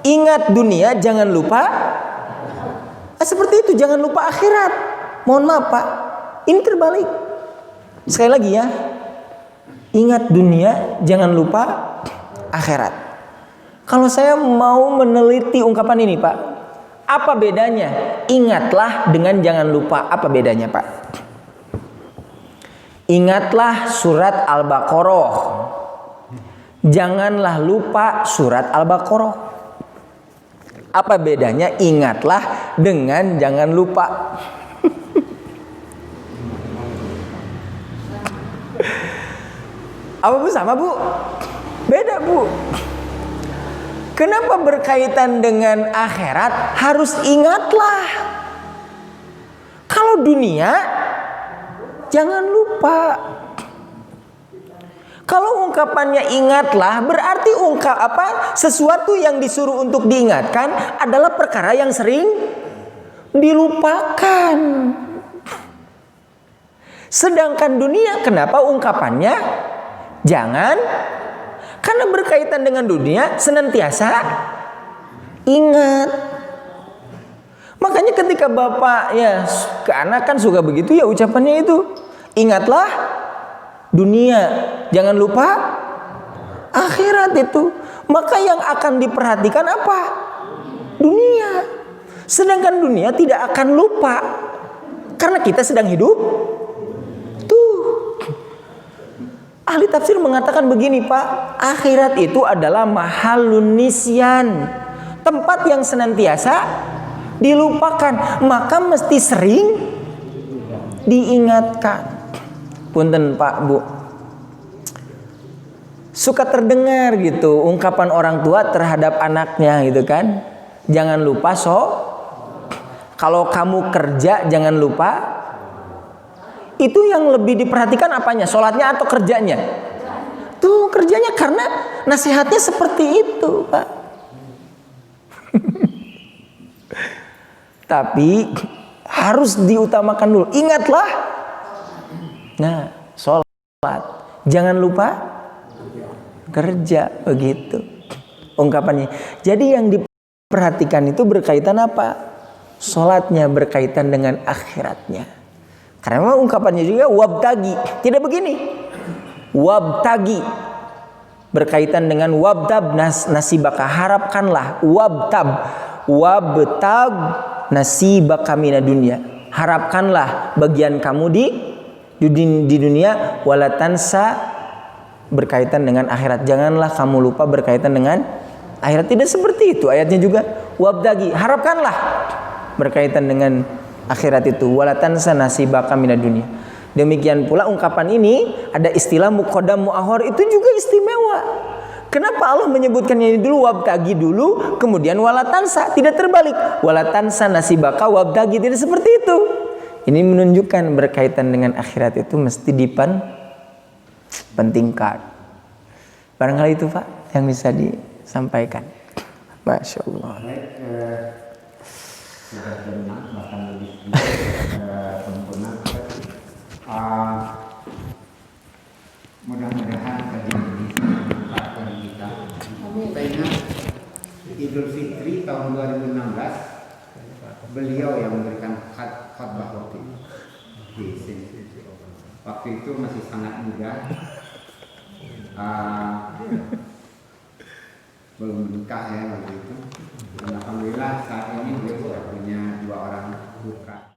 ingat dunia, jangan lupa. Seperti itu, jangan lupa akhirat. Mohon maaf Pak, ini terbalik. Sekali lagi ya, ingat dunia, jangan lupa akhirat. Kalau saya mau meneliti ungkapan ini Pak, apa bedanya? Ingatlah dengan jangan lupa, apa bedanya Pak? Ingatlah surat Al-Baqarah. Janganlah lupa surat Al-Baqarah. Apa bedanya ingatlah dengan jangan lupa? Apa Bu, sama Bu? Beda Bu. Kenapa berkaitan dengan akhirat harus ingatlah? Kalau dunia jangan lupa. Kalau ungkapannya ingatlah, berarti sesuatu yang disuruh untuk diingatkan adalah perkara yang sering dilupakan. Sedangkan dunia, kenapa ungkapannya jangan? Karena berkaitan dengan dunia senantiasa ingat. Makanya ketika bapak ya ke anak kan suka begitu ya ucapannya itu. Ingatlah dunia, jangan lupa akhirat itu. Maka yang akan diperhatikan apa? Dunia. Sedangkan dunia tidak akan lupa. Karena kita sedang hidup. Tuh. Ahli tafsir mengatakan begini Pak. Akhirat itu adalah mahalun nisyan. Tempat yang senantiasa dilupakan, maka mesti sering diingatkan. Punten Pak Bu, suka terdengar gitu ungkapan orang tua terhadap anaknya gitu kan. Jangan lupa kalau kamu kerja jangan lupa. Itu yang lebih diperhatikan apanya? Sholatnya atau kerjanya? Tuh kerjanya, karena nasihatnya seperti itu Pak. Tapi harus diutamakan dulu. Ingatlah. Nah, sholat. Jangan lupa kerja, begitu ungkapannya. Jadi yang diperhatikan itu berkaitan apa? Sholatnya berkaitan dengan akhiratnya. Karena memang ungkapannya juga wabtagi. Tidak begini. Wabtagi berkaitan dengan wabtab nasibaka, harapkanlah. Wabtab nasibaka minad dunya, harapkanlah bagian kamu di dunia. Walatansa berkaitan dengan akhirat, janganlah kamu lupa berkaitan dengan akhirat. Tidak seperti itu ayatnya juga. Wabtagi, harapkanlah berkaitan dengan akhirat itu. Walatansa nasibaka minad dunya. Demikian pula ungkapan ini ada istilah muqaddam muakhir, itu juga istimewa. Kenapa Allah menyebutkannya ini dulu, wabtagi dulu, kemudian walatansa, tidak terbalik. Walatansa nasibaka wabtagi, tidak seperti itu. Ini menunjukkan berkaitan dengan akhirat itu mesti dipentingkan. Barangkali itu Pak yang bisa disampaikan. Masya Allah. Sudah benar, bahkan lebih sempurna. Mudah-mudahan kajian ini menempatkan kita. Kita ingat Idul Fitri tahun 2016, beliau yang memberikan khotbah waktu itu di sini. Waktu itu masih sangat muda, belum menikah ya waktu itu. Dan alhamdulillah saat ini beliau sudah punya 2 orang putra.